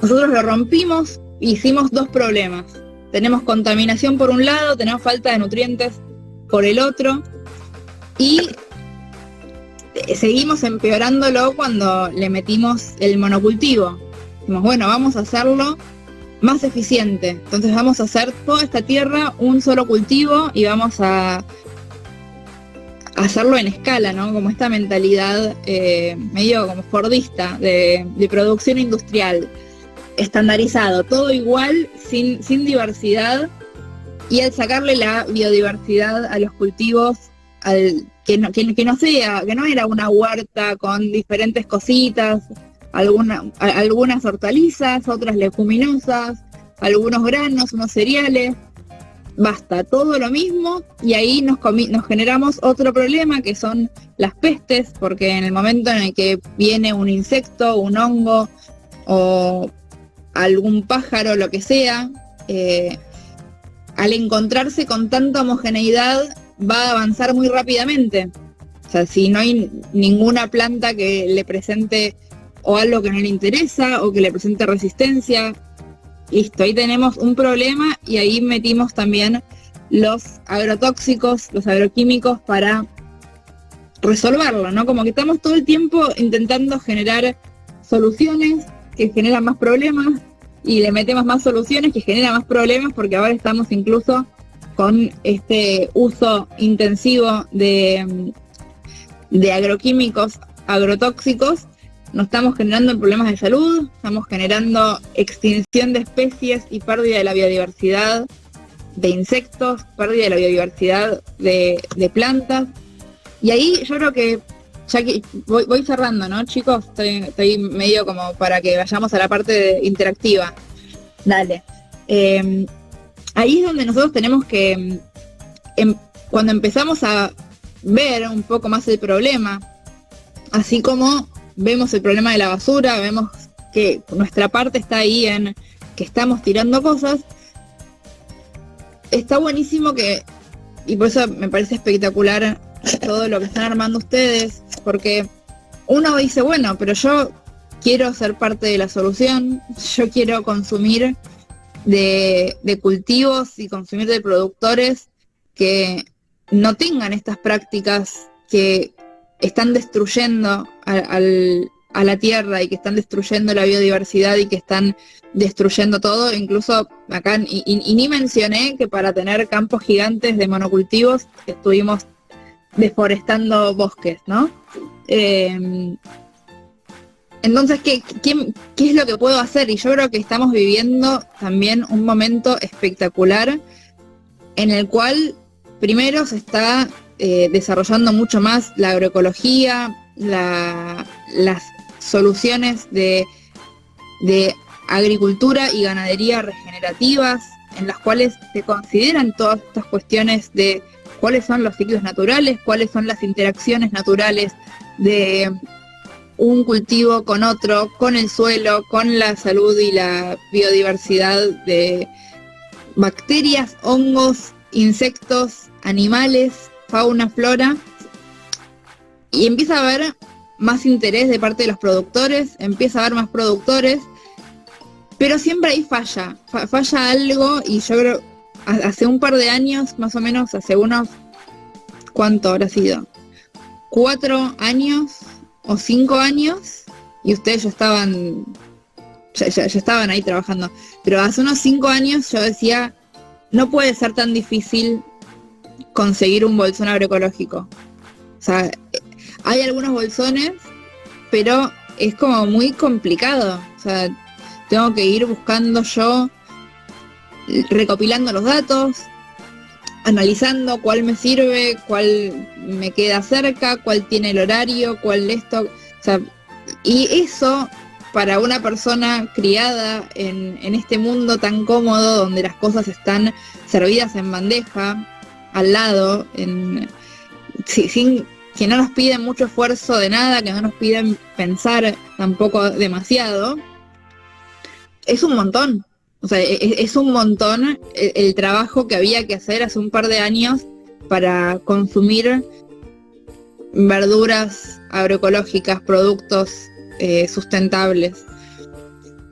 Nosotros lo rompimos e hicimos dos problemas. Tenemos contaminación por un lado, tenemos falta de nutrientes por el otro, y seguimos empeorándolo cuando le metimos el monocultivo. Dijimos, bueno, vamos a hacerlo más eficiente. Entonces vamos a hacer toda esta tierra un solo cultivo y vamos a hacerlo en escala, ¿no? Como esta mentalidad medio como fordista de producción industrial, estandarizado, todo igual, sin diversidad, y al sacarle la biodiversidad a los cultivos, que no era una huerta con diferentes cositas, algunas hortalizas, otras leguminosas, algunos granos, unos cereales, basta, todo lo mismo, y ahí nos generamos otro problema, que son las pestes, porque en el momento en el que viene un insecto, un hongo o algún pájaro, lo que sea, al encontrarse con tanta homogeneidad va a avanzar muy rápidamente. O sea, si no hay ninguna planta que le presente o algo que no le interesa, o que le presente resistencia, listo, ahí tenemos un problema, y ahí metimos también los agrotóxicos, los agroquímicos para resolverlo, ¿no? Como que estamos todo el tiempo intentando generar soluciones que generan más problemas, y le metemos más soluciones que generan más problemas, porque ahora estamos incluso con este uso intensivo de agroquímicos, agrotóxicos, no estamos generando problemas de salud, estamos generando extinción de especies y pérdida de la biodiversidad de insectos, pérdida de la biodiversidad de plantas. Y ahí yo creo que, ya que voy cerrando, ¿no, chicos? Estoy medio como para que vayamos a la parte interactiva. Dale. Ahí es donde nosotros tenemos que, cuando empezamos a ver un poco más el problema, así como vemos el problema de la basura, vemos que nuestra parte está ahí en que estamos tirando cosas, está buenísimo y por eso me parece espectacular todo lo que están armando ustedes, porque uno dice, bueno, pero yo quiero ser parte de la solución, yo quiero consumir de cultivos y consumir de productores que no tengan estas prácticas que están destruyendo a la tierra y que están destruyendo la biodiversidad y que están destruyendo todo. Incluso acá, y ni mencioné que para tener campos gigantes de monocultivos estuvimos deforestando bosques, ¿no? Entonces, ¿qué es lo que puedo hacer? Y yo creo que estamos viviendo también un momento espectacular en el cual primero se está desarrollando mucho más la agroecología, las soluciones de agricultura y ganadería regenerativas, en las cuales se consideran todas estas cuestiones de cuáles son los ciclos naturales, cuáles son las interacciones naturales de un cultivo con otro, con el suelo, con la salud y la biodiversidad de bacterias, hongos, insectos, animales, fauna, flora. Y empieza a haber más interés de parte de los productores, empieza a haber más productores, pero siempre ahí falla algo. Y yo creo, hace un par de años, más o menos, hace unos, ¿cuánto habrá sido? 4 años o 5 años, y ustedes ya estaban ahí trabajando, pero hace unos 5 años yo decía, no puede ser tan difícil conseguir un bolsón agroecológico. O sea, hay algunos bolsones, pero es como muy complicado. O sea, tengo que ir buscando yo, recopilando los datos, analizando cuál me sirve, cuál me queda cerca, cuál tiene el horario, cuál esto. O sea, y eso para una persona criada en este mundo tan cómodo, donde las cosas están servidas en bandeja, al lado, sin que no nos piden mucho esfuerzo de nada, que no nos piden pensar tampoco demasiado, es un montón. O sea, es un montón el trabajo que había que hacer hace un par de años para consumir verduras agroecológicas, productos sustentables.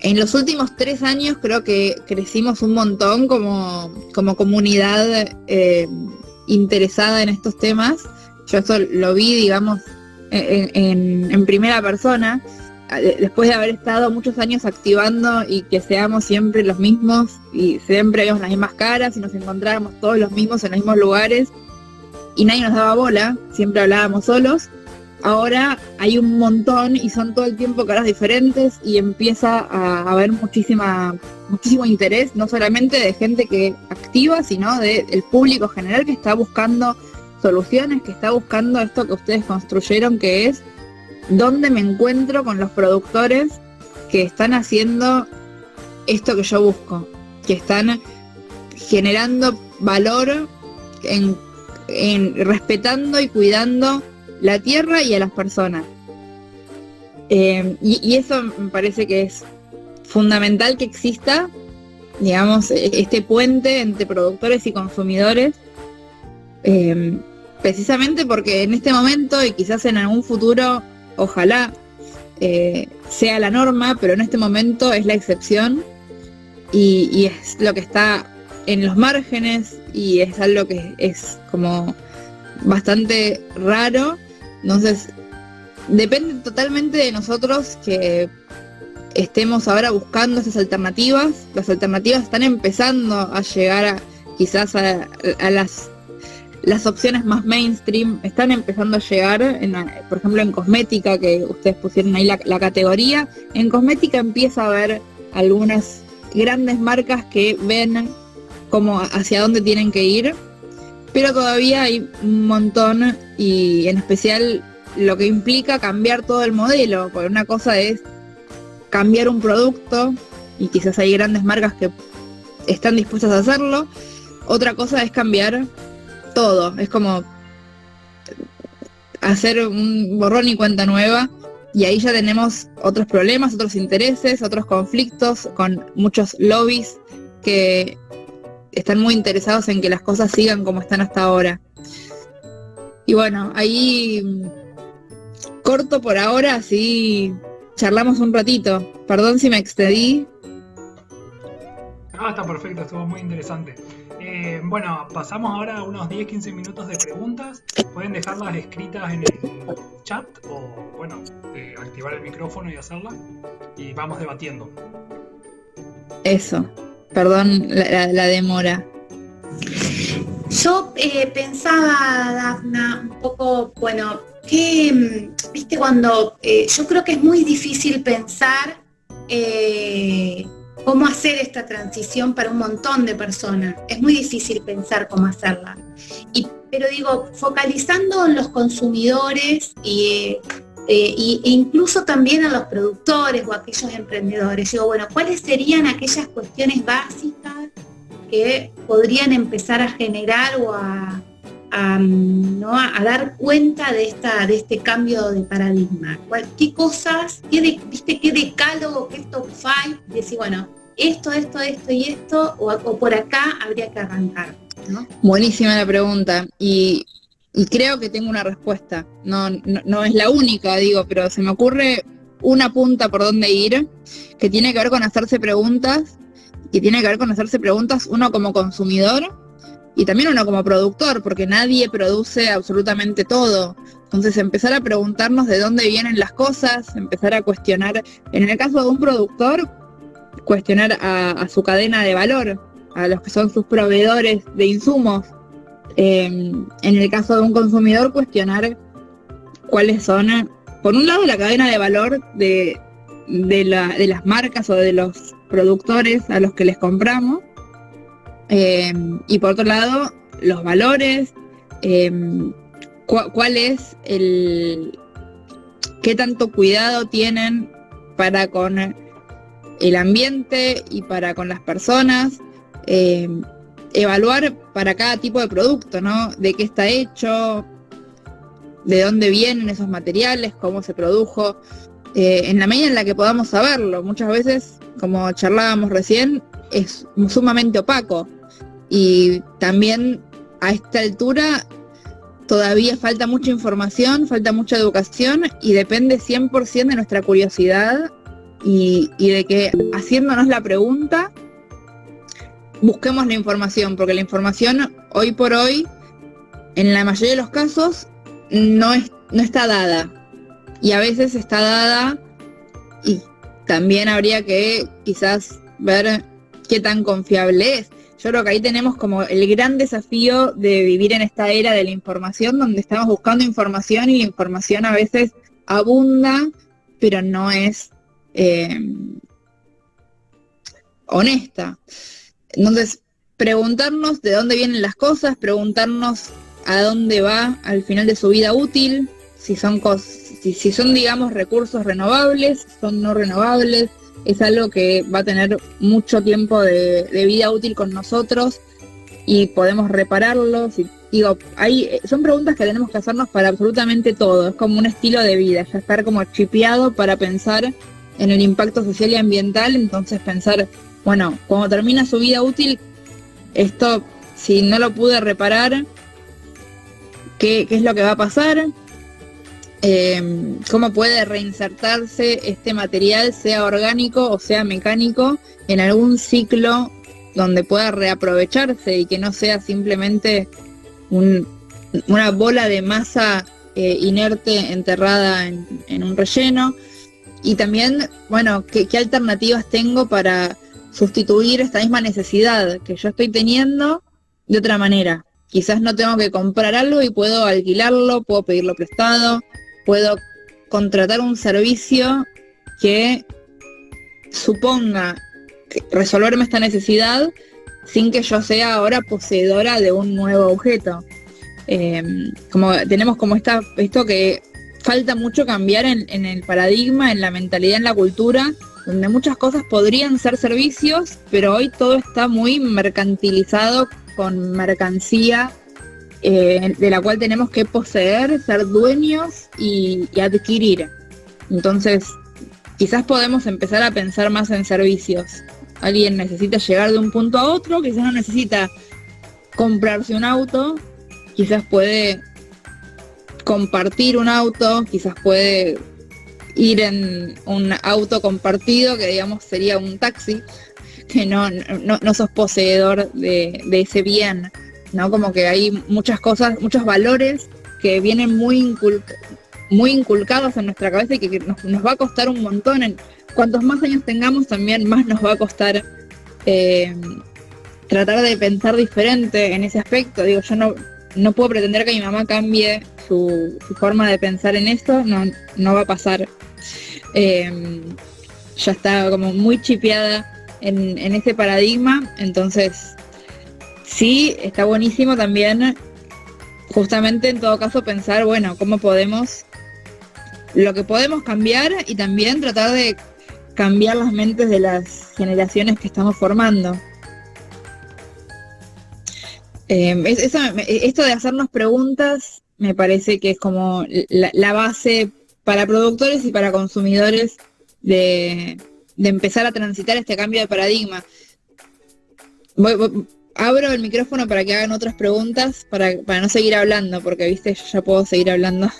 En los últimos 3 años creo que crecimos un montón como comunidad interesada en estos temas. Yo eso lo vi, digamos, en primera persona, después de haber estado muchos años activando y que seamos siempre los mismos y siempre veíamos las mismas caras y nos encontrábamos todos los mismos en los mismos lugares y nadie nos daba bola, siempre hablábamos solos. Ahora hay un montón y son todo el tiempo caras diferentes y empieza a haber muchísimo interés, no solamente de gente que activa, sino del público general que está buscando soluciones, que está buscando esto que ustedes construyeron, que es dónde me encuentro con los productores que están haciendo esto que yo busco, que están generando valor en respetando y cuidando la tierra y a las personas. Y eso me parece que es fundamental que exista, digamos, este puente entre productores y consumidores, precisamente porque en este momento y quizás en algún futuro, ojalá sea la norma, pero en este momento es la excepción y es lo que está en los márgenes y es algo que es como bastante raro. Entonces depende totalmente de nosotros que estemos ahora buscando esas alternativas. Las alternativas están empezando a llegar quizás a las las opciones más mainstream están empezando a llegar, por ejemplo en cosmética, que ustedes pusieron ahí la categoría. En cosmética empieza a haber algunas grandes marcas que ven como hacia dónde tienen que ir, pero todavía hay un montón, y en especial lo que implica cambiar todo el modelo, porque una cosa es cambiar un producto, y quizás hay grandes marcas que están dispuestas a hacerlo. Otra cosa es cambiar todo, es como hacer un borrón y cuenta nueva, y ahí ya tenemos otros problemas, otros intereses, otros conflictos con muchos lobbies que están muy interesados en que las cosas sigan como están hasta ahora. Y bueno, ahí corto por ahora, así charlamos un ratito. Perdón si me excedí. Ah, está perfecto, estuvo muy interesante. Bueno, pasamos ahora a unos 10-15 minutos de preguntas. Pueden dejarlas escritas en el chat o, bueno, activar el micrófono y hacerlas. Y vamos debatiendo. Eso, perdón la demora. Yo pensaba, Dafna, un poco, bueno, que, viste, cuando yo creo que es muy difícil pensar cómo hacer esta transición para un montón de personas. Es muy difícil pensar cómo hacerla. Pero digo, focalizando en los consumidores e incluso también a los productores o aquellos emprendedores, digo, bueno, ¿cuáles serían aquellas cuestiones básicas que podrían empezar a generar o a dar cuenta de este cambio de paradigma? ¿Qué cosas, qué decálogo, qué top 5? Decir, bueno, esto y esto, o por acá habría que arrancar, ¿no? Buenísima la pregunta, y creo que tengo una respuesta. No es la única, digo, pero se me ocurre una punta por dónde ir, que tiene que ver con hacerse preguntas, uno como consumidor y también uno como productor, porque nadie produce absolutamente todo. Entonces empezar a preguntarnos de dónde vienen las cosas, empezar a cuestionar, en el caso de un productor, cuestionar a su cadena de valor, a los que son sus proveedores de insumos. En el caso de un consumidor, cuestionar cuáles son, por un lado, la cadena de valor de las marcas o de los productores a los que les compramos, y por otro lado, los valores, cuál es qué tanto cuidado tienen para con el ambiente y para con las personas, evaluar para cada tipo de producto, ¿no? De qué está hecho, de dónde vienen esos materiales, cómo se produjo, en la medida en la que podamos saberlo. Muchas veces, como charlábamos recién, es sumamente opaco, y también a esta altura todavía falta mucha información, falta mucha educación, y depende 100% de nuestra curiosidad y de que, haciéndonos la pregunta, busquemos la información, porque la información hoy por hoy, en la mayoría de los casos, no está dada, y a veces está dada, y también habría que quizás ver qué tan confiable es. Yo creo que ahí tenemos como el gran desafío de vivir en esta era de la información, donde estamos buscando información, y la información a veces abunda, pero no es honesta. Entonces, preguntarnos de dónde vienen las cosas, preguntarnos a dónde va al final de su vida útil, si son, digamos, recursos renovables, son no renovables, es algo que va a tener mucho tiempo de vida útil con nosotros y podemos repararlos. Son preguntas que tenemos que hacernos para absolutamente todo, es como un estilo de vida, ya estar como chipeado para pensar en el impacto social y ambiental. Entonces pensar, bueno, cuando termina su vida útil, esto, si no lo pude reparar, ¿qué es lo que va a pasar? ¿Cómo puede reinsertarse este material, sea orgánico o sea mecánico, en algún ciclo donde pueda reaprovecharse y que no sea simplemente una bola de masa inerte enterrada en un relleno? Y también, bueno, ¿qué alternativas tengo para sustituir esta misma necesidad que yo estoy teniendo de otra manera? quizás no tengo que comprar algo y puedo alquilarlo, puedo pedirlo prestado, puedo contratar un servicio que suponga resolverme esta necesidad sin que yo sea ahora poseedora de un nuevo objeto. Como tenemos como esto que falta mucho cambiar en el paradigma, en la mentalidad, en la cultura, donde muchas cosas podrían ser servicios, pero hoy todo está muy mercantilizado con mercancía de la cual tenemos que poseer, ser dueños y adquirir. Entonces, quizás podemos empezar a pensar más en servicios. Alguien necesita llegar de un punto a otro, quizás no necesita comprarse un auto, quizás puede compartir un auto, quizás puede ir en un auto compartido, que digamos sería un taxi, que no sos poseedor de ese bien, ¿no? Como que hay muchas cosas, muchos valores que vienen muy inculcados en nuestra cabeza y que nos va a costar un montón. Cuantos más años tengamos, también más nos va a costar tratar de pensar diferente en ese aspecto. Digo, yo no puedo pretender que mi mamá cambie su forma de pensar en esto, no va a pasar. Ya está como muy chipeada en ese paradigma, entonces sí, está buenísimo también, justamente en todo caso pensar, bueno, cómo podemos, lo que podemos cambiar y también tratar de cambiar las mentes de las generaciones que estamos formando. Esto de hacernos preguntas me parece que es como la base para productores y para consumidores de empezar a transitar este cambio de paradigma. Abro el micrófono para que hagan otras preguntas, para no seguir hablando, porque viste, yo ya puedo seguir hablando.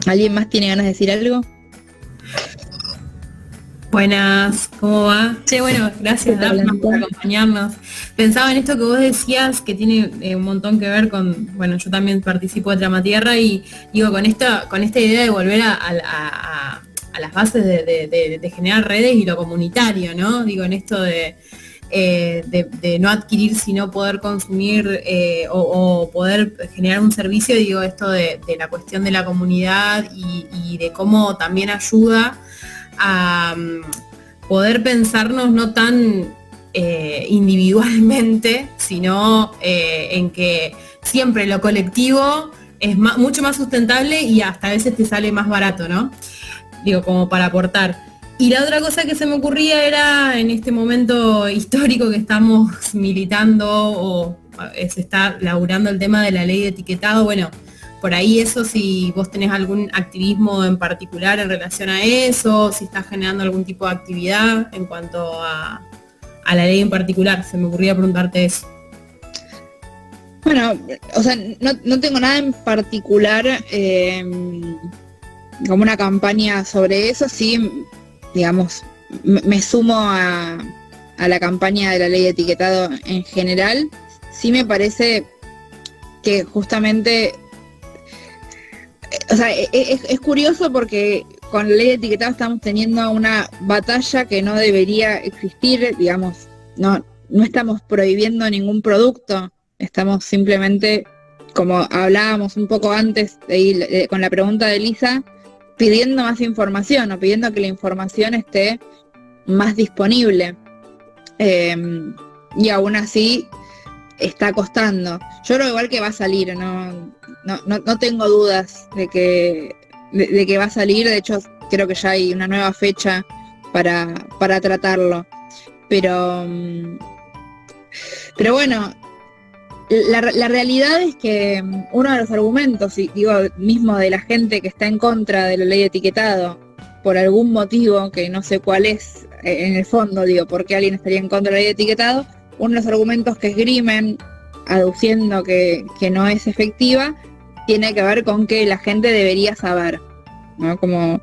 ¿Alguien más tiene ganas de decir algo? Buenas, ¿cómo va? Che, bueno, gracias Dafna por acompañarnos. Pensaba en esto que vos decías, que tiene un montón que ver con, bueno, yo también participo de Tramatierra y digo, con esta idea de volver a las bases de generar redes y lo comunitario, ¿no? Digo, en esto de no adquirir sino poder consumir o poder generar un servicio, digo, esto de la cuestión de la comunidad y de cómo también ayuda a poder pensarnos no tan individualmente, sino en que siempre lo colectivo es mucho más sustentable y hasta a veces te sale más barato, ¿no? Digo, como para aportar. Y la otra cosa que se me ocurría era, en este momento histórico que estamos militando o se está laburando el tema de la ley de etiquetado, bueno, por ahí eso, si vos tenés algún activismo en particular en relación a eso, si estás generando algún tipo de actividad en cuanto a la ley en particular, se me ocurría preguntarte eso. Bueno, o sea, no tengo nada en particular como una campaña sobre eso, sí, digamos, me sumo a la campaña de la ley de etiquetado en general. Sí me parece que justamente, o sea, es curioso porque con la ley de etiquetado estamos teniendo una batalla que no debería existir, digamos, no estamos prohibiendo ningún producto, estamos simplemente, como hablábamos un poco antes con la pregunta de Lisa, pidiendo más información o pidiendo que la información esté más disponible. Y aún así está costando. Yo creo igual que va a salir, no tengo dudas de que va a salir. De hecho, creo que ya hay una nueva fecha para tratarlo. Pero bueno, la realidad es que uno de los argumentos, y digo mismo de la gente que está en contra de la ley de etiquetado, por algún motivo que no sé cuál es en el fondo, digo, por qué alguien estaría en contra de la ley de etiquetado, uno de los argumentos que esgrimen, aduciendo que no es efectiva, tiene que ver con que la gente debería saber, ¿no? Como,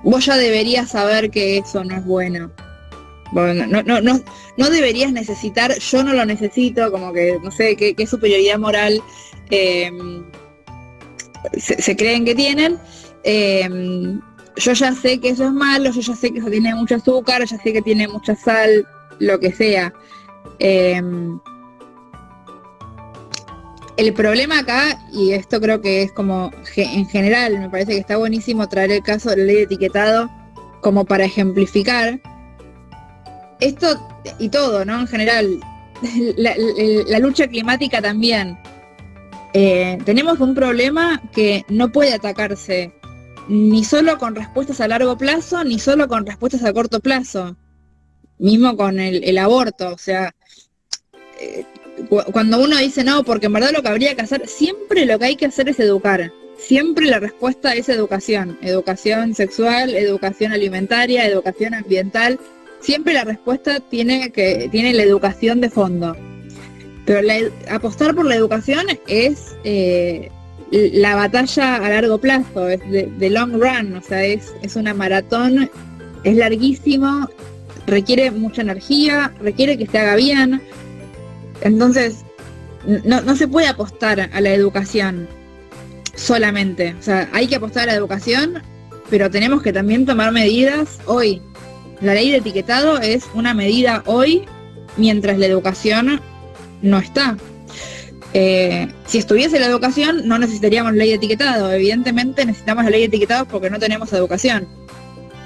vos ya deberías saber que eso no es bueno. Bueno, no deberías necesitar, yo no lo necesito, como que, no sé, qué superioridad moral se creen que tienen. Yo ya sé que eso es malo, yo ya sé que eso tiene mucho azúcar, ya sé que tiene mucha sal, lo que sea. El problema acá, y esto creo que es como en general, me parece que está buenísimo traer el caso de la ley de etiquetado como para ejemplificar esto y todo, ¿no? En general, la lucha climática también. Tenemos un problema que no puede atacarse ni solo con respuestas a largo plazo, ni solo con respuestas a corto plazo. Mismo con el aborto, o sea, cuando uno dice no, porque en verdad lo que habría que hacer, siempre lo que hay que hacer es educar. Siempre la respuesta es educación. Educación sexual, educación alimentaria, educación ambiental. Siempre la respuesta tiene la educación de fondo. Pero apostar por la educación es la batalla a largo plazo, es de long run, o sea, es una maratón, es larguísimo, requiere mucha energía, requiere que se haga bien. Entonces, no se puede apostar a la educación solamente. O sea, hay que apostar a la educación, pero tenemos que también tomar medidas hoy. La ley de etiquetado es una medida hoy, mientras la educación no está. Si estuviese la educación, no necesitaríamos ley de etiquetado. Evidentemente necesitamos la ley de etiquetado porque no tenemos educación.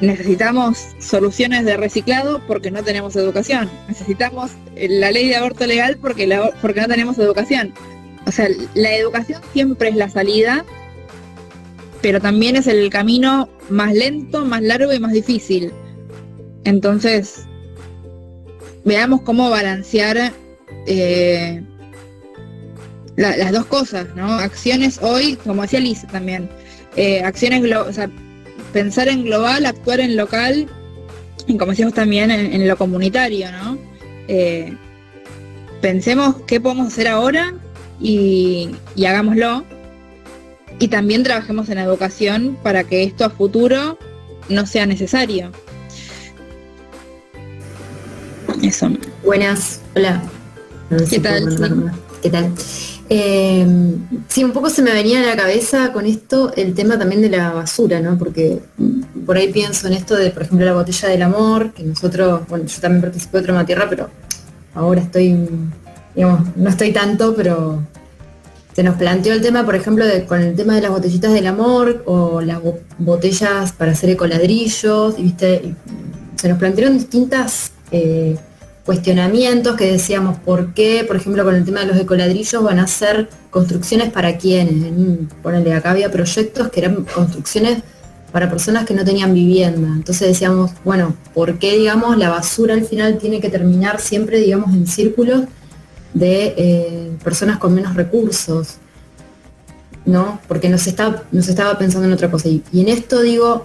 Necesitamos soluciones de reciclado porque no tenemos educación. Necesitamos la ley de aborto legal porque no tenemos educación. O sea, la educación siempre es la salida, pero también es el camino más lento, más largo y más difícil. Entonces, veamos cómo balancear las dos cosas, ¿no? Acciones hoy, como decía Lisa también, acciones o sea, pensar en global, actuar en local, y como decíamos también en lo comunitario, ¿no? Pensemos qué podemos hacer ahora y hagámoslo, y también trabajemos en educación para que esto a futuro no sea necesario. Eso. Buenas, hola. ¿Qué tal? ¿Qué tal? Sí, un poco se me venía a la cabeza con esto el tema también de la basura, ¿no? Porque por ahí pienso en esto de, por ejemplo, la botella del amor, que nosotros, bueno, yo también participo de Tramatierra, pero ahora estoy, digamos, no estoy tanto, pero se nos planteó el tema, por ejemplo, con el tema de las botellitas del amor o las botellas para hacer ecoladrillos, y viste, se nos plantearon distintas cuestionamientos que decíamos por qué, por ejemplo, con el tema de los ecoladrillos van a ser construcciones para quienes. Ponele, acá había proyectos que eran construcciones para personas que no tenían vivienda. Entonces decíamos, bueno, ¿por qué, digamos, la basura al final tiene que terminar siempre, digamos, en círculos de personas con menos recursos? ¿No? Porque nos estaba pensando en otra cosa. Y en esto, digo,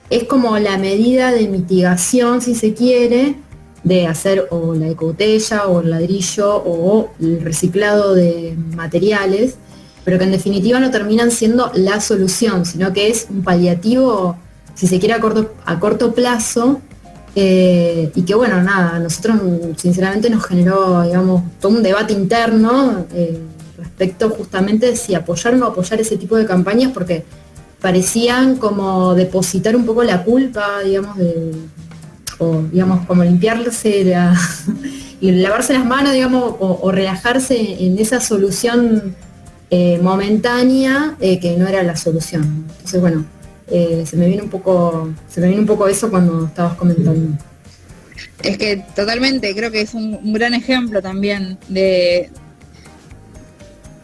es como la medida de mitigación, si se quiere, de hacer o la ecobotella o el ladrillo o el reciclado de materiales, pero que en definitiva no terminan siendo la solución, sino que es un paliativo, si se quiere, a corto plazo, y que bueno, nada, a nosotros sinceramente nos generó, digamos, todo un debate interno respecto justamente de si apoyar o no apoyar ese tipo de campañas, porque parecían como depositar un poco la culpa, digamos, o digamos como limpiarse y lavarse las manos, digamos, o relajarse en esa solución momentánea que no era la solución. Entonces bueno, se me viene un poco eso cuando estabas comentando. Es que totalmente, creo que es un gran ejemplo también de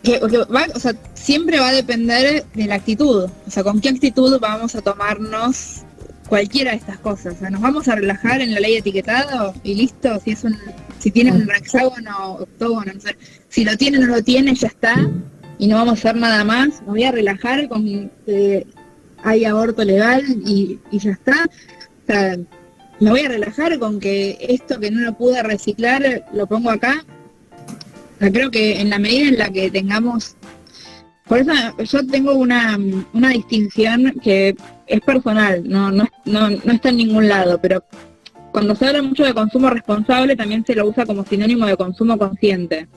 que o sea, siempre va a depender de la actitud, o sea, con qué actitud vamos a tomarnos cualquiera de estas cosas. O sea, nos vamos a relajar en la ley de etiquetado y listo, si tienen un hexágono, octógono, no sé, si lo tiene o no lo tiene, ya está, y no vamos a hacer nada más. Me voy a relajar con que hay aborto legal y ya está. O sea, me voy a relajar con que esto que no lo pude reciclar lo pongo acá. O sea, creo que en la medida en la que tengamos... Por eso yo tengo una distinción que es personal, no está en ningún lado, pero cuando se habla mucho de consumo responsable también se lo usa como sinónimo de consumo consciente.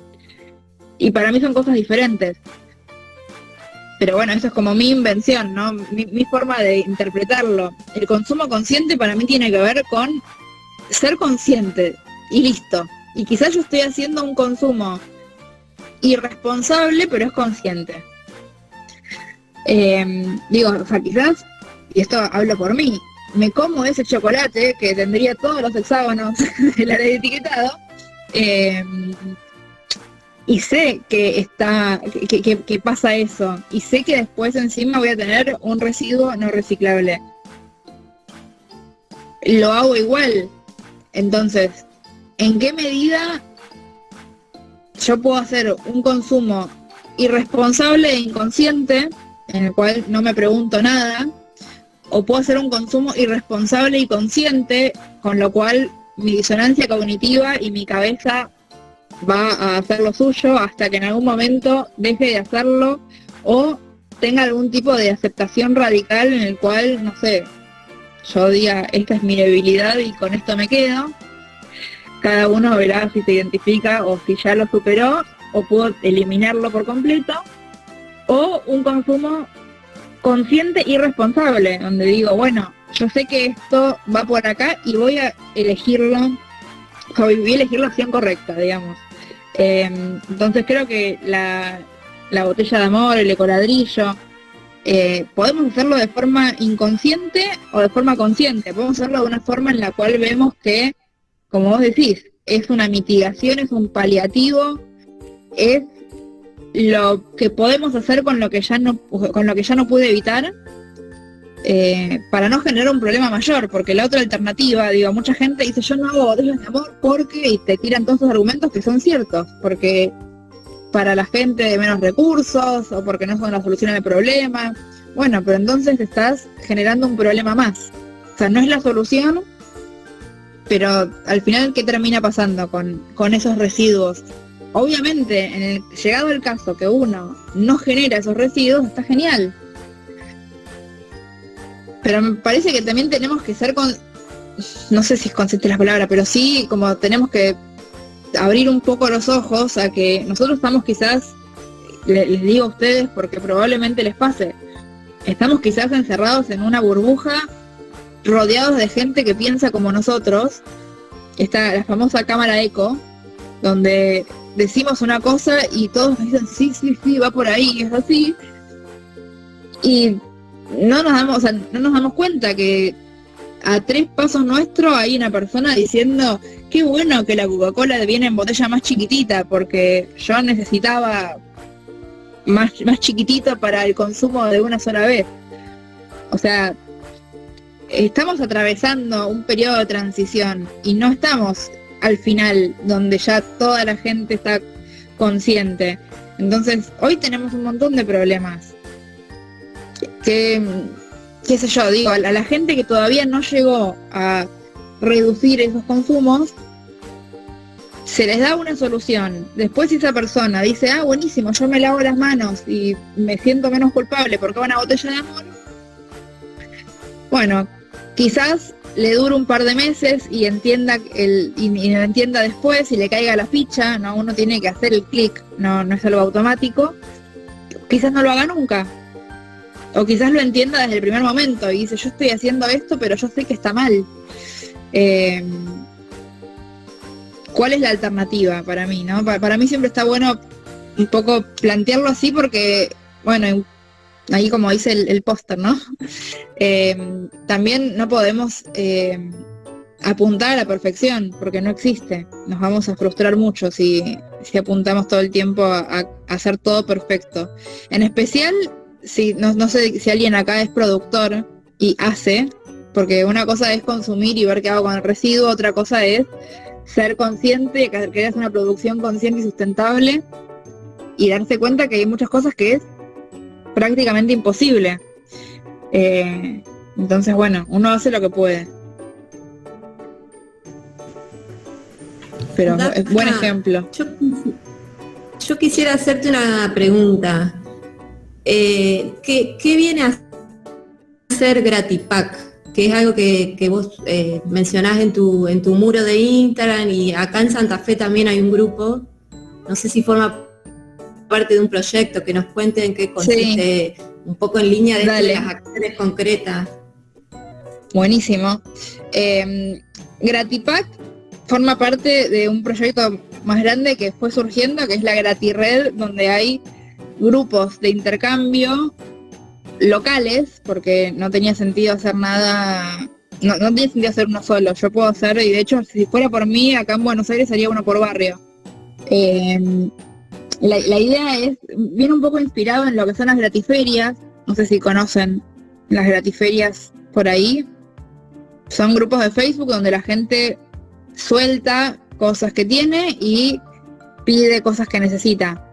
Y para mí son cosas diferentes. Pero bueno, eso es como mi invención, ¿no? Mi forma de interpretarlo. El consumo consciente para mí tiene que ver con ser consciente y listo. Y quizás yo estoy haciendo un consumo irresponsable, pero es consciente. Digo, o sea, quizás, y esto hablo por mí, me como ese chocolate que tendría todos los hexágonos del área de etiquetado, y sé que pasa eso, y sé que después encima voy a tener un residuo no reciclable. Lo hago igual. Entonces, ¿en qué medida yo puedo hacer un consumo irresponsable e inconsciente, en el cual no me pregunto nada, o puedo hacer un consumo irresponsable y consciente, con lo cual mi disonancia cognitiva y mi cabeza va a hacer lo suyo hasta que en algún momento deje de hacerlo o tenga algún tipo de aceptación radical en el cual, no sé, yo diga, esta es mi debilidad y con esto me quedo? Cada uno verá si se identifica o si ya lo superó, o puedo eliminarlo por completo, o un consumo consciente y responsable, donde digo, bueno, yo sé que esto va por acá y voy a elegirlo, o voy a elegir la opción correcta, digamos. Entonces creo que la botella de amor, el ecoladrillo, podemos hacerlo de forma inconsciente o de forma consciente. Podemos hacerlo de una forma en la cual vemos que, como vos decís, es una mitigación, es un paliativo, es lo que podemos hacer con lo que ya no pude evitar, para no generar un problema mayor, porque la otra alternativa, digo, mucha gente dice, yo no hago botellas de amor porque, y te tiran todos esos argumentos que son ciertos, porque para la gente de menos recursos, o porque no son la solución al problema. Bueno, pero entonces estás generando un problema más. O sea, no es la solución, pero al final, ¿qué termina pasando con esos residuos? Obviamente, llegado el caso que uno no genera esos residuos, está genial. Pero me parece que también tenemos que ser no sé si es consciente la palabra, pero sí como tenemos que abrir un poco los ojos a que nosotros estamos quizás, les digo a ustedes porque probablemente les pase, estamos quizás encerrados en una burbuja, rodeados de gente que piensa como nosotros. Está la famosa cámara eco, donde decimos una cosa y todos dicen sí, va por ahí, es así. Y no nos damos cuenta que a 3 pasos nuestros hay una persona diciendo, qué bueno que la Coca-Cola viene en botella más chiquitita, porque yo necesitaba más chiquitito para el consumo de una sola vez. O sea, estamos atravesando un periodo de transición y no estamos al final donde ya toda la gente está consciente. Entonces, hoy tenemos un montón de problemas. Qué sé yo, digo, a la gente que todavía no llegó a reducir esos consumos, se les da una solución. Después si esa persona dice, buenísimo, yo me lavo las manos y me siento menos culpable porque va una botella de amor, bueno, quizás le dure un par de meses y entienda y lo entienda después y le caiga la ficha, ¿no? Uno tiene que hacer el clic, no es algo automático. Quizás no lo haga nunca. O quizás lo entienda desde el primer momento y dice, yo estoy haciendo esto, pero yo sé que está mal. ¿Cuál es la alternativa para mí, no? Para mí siempre está bueno un poco plantearlo así porque, bueno, ahí como dice el póster, ¿no? También no podemos apuntar a la perfección, porque no existe. Nos vamos a frustrar mucho si apuntamos todo el tiempo a hacer todo perfecto. En especial, no sé si alguien acá es productor y hace, porque una cosa es consumir y ver qué hago con el residuo, otra cosa es ser consciente, que es una producción consciente y sustentable, y darse cuenta que hay muchas cosas que es prácticamente imposible. Entonces, bueno, uno hace lo que puede. Pero es buen ejemplo. Yo quisiera hacerte una pregunta. ¿Qué viene a ser Gratipack? Que es algo que vos mencionás en tu muro de Instagram, y acá en Santa Fe también hay un grupo. No sé si forma parte de un proyecto, que nos cuenten en qué consiste, sí, un poco en línea de las acciones concretas. Buenísimo. Gratipack forma parte de un proyecto más grande que fue surgiendo, que es la Gratired, donde hay grupos de intercambio locales, porque no tenía sentido hacer nada, no tiene sentido hacer uno solo. Yo puedo hacer, y de hecho, si fuera por mí, acá en Buenos Aires haría uno por barrio. La idea viene un poco inspirado en lo que son las gratiferias. No sé si conocen las gratiferias por ahí. Son grupos de Facebook donde la gente suelta cosas que tiene y pide cosas que necesita.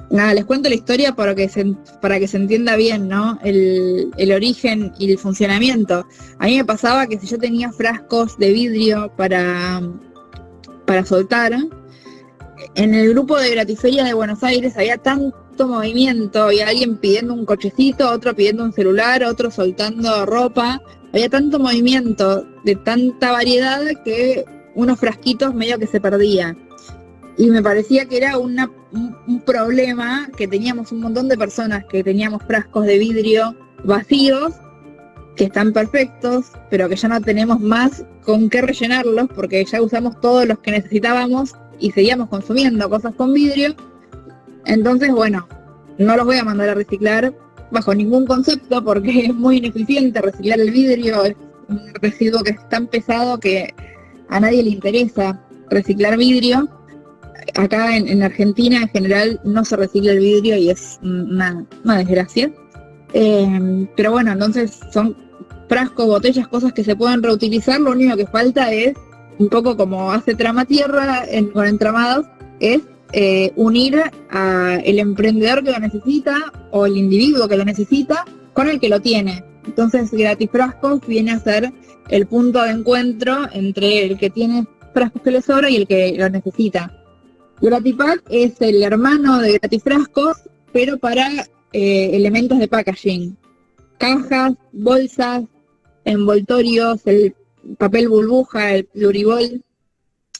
Nada, les cuento la historia para que se entienda bien, ¿no? El origen y el funcionamiento. A mí me pasaba que si yo tenía frascos de vidrio para soltar, en el grupo de Gratiferia de Buenos Aires había tanto movimiento, había alguien pidiendo un cochecito, otro pidiendo un celular, otro soltando ropa, había tanto movimiento de tanta variedad que unos frasquitos medio que se perdía. Y me parecía que era un problema, que teníamos un montón de personas que teníamos frascos de vidrio vacíos, que están perfectos, pero que ya no tenemos más con qué rellenarlos, porque ya usamos todos los que necesitábamos y seguíamos consumiendo cosas con vidrio. Entonces, bueno, no los voy a mandar a reciclar bajo ningún concepto, porque es muy ineficiente reciclar el vidrio, es un residuo que es tan pesado que a nadie le interesa reciclar vidrio. Acá en Argentina en general no se recicla el vidrio y es una desgracia. Pero bueno, entonces son frascos, botellas, cosas que se pueden reutilizar. Lo único que falta es, un poco como hace Tramatierra con Entramados, es unir al emprendedor que lo necesita o el individuo que lo necesita con el que lo tiene. Entonces Gratifrascos viene a ser el punto de encuentro entre el que tiene frascos que le sobra y el que lo necesita. Gratipack es el hermano de Gratifrascos, pero para elementos de packaging. Cajas, bolsas, envoltorios, el papel burbuja, el pluribol,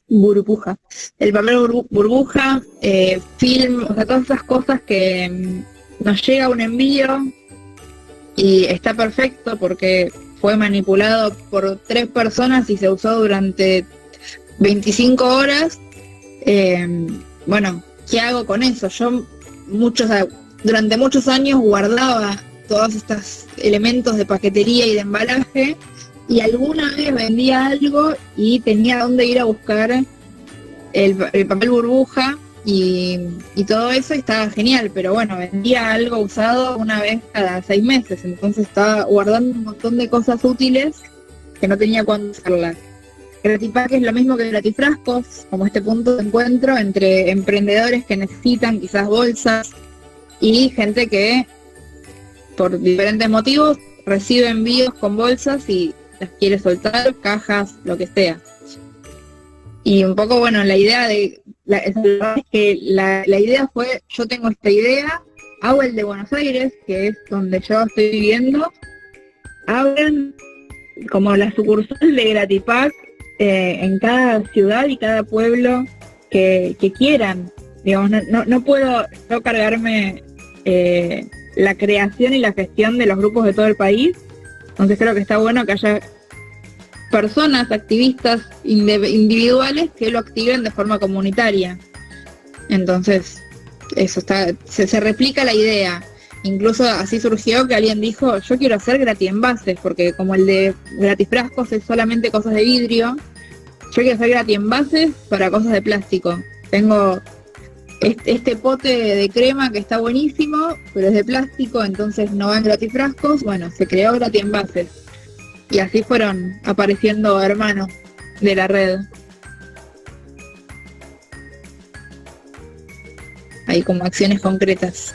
el papel burbuja, film, o sea, todas esas cosas que nos llega un envío y está perfecto porque fue manipulado por 3 personas y se usó durante 25 horas. Bueno, ¿qué hago con eso? Yo durante muchos años guardaba todos estos elementos de paquetería y de embalaje, y alguna vez vendía algo y tenía dónde ir a buscar el papel burbuja y todo eso, y estaba genial, pero bueno, vendía algo usado una vez cada 6 meses, entonces estaba guardando un montón de cosas útiles que no tenía cuándo usarlas. Gratipack es lo mismo que Gratifrascos, como este punto de encuentro entre emprendedores que necesitan quizás bolsas y gente que por diferentes motivos recibe envíos con bolsas y las quiere soltar, cajas, lo que sea. Y un poco, bueno, la idea es que la idea fue, yo tengo esta idea, hago el de Buenos Aires, que es donde yo estoy viviendo, abren como la sucursal de Gratipack en cada ciudad y cada pueblo que quieran. Digamos, no puedo yo cargarme la creación y la gestión de los grupos de todo el país, entonces creo que está bueno que haya personas, activistas individuales que lo activen de forma comunitaria. Entonces, eso se replica la idea. Incluso así surgió que alguien dijo, yo quiero hacer gratienvases, porque como el de Gratifrascos es solamente cosas de vidrio, yo quiero hacer gratienvases para cosas de plástico. Tengo este pote de crema que está buenísimo, pero es de plástico, entonces no va en Gratifrascos. Bueno, se creó gratienvases. Y así fueron apareciendo hermanos de la red. Hay como acciones concretas.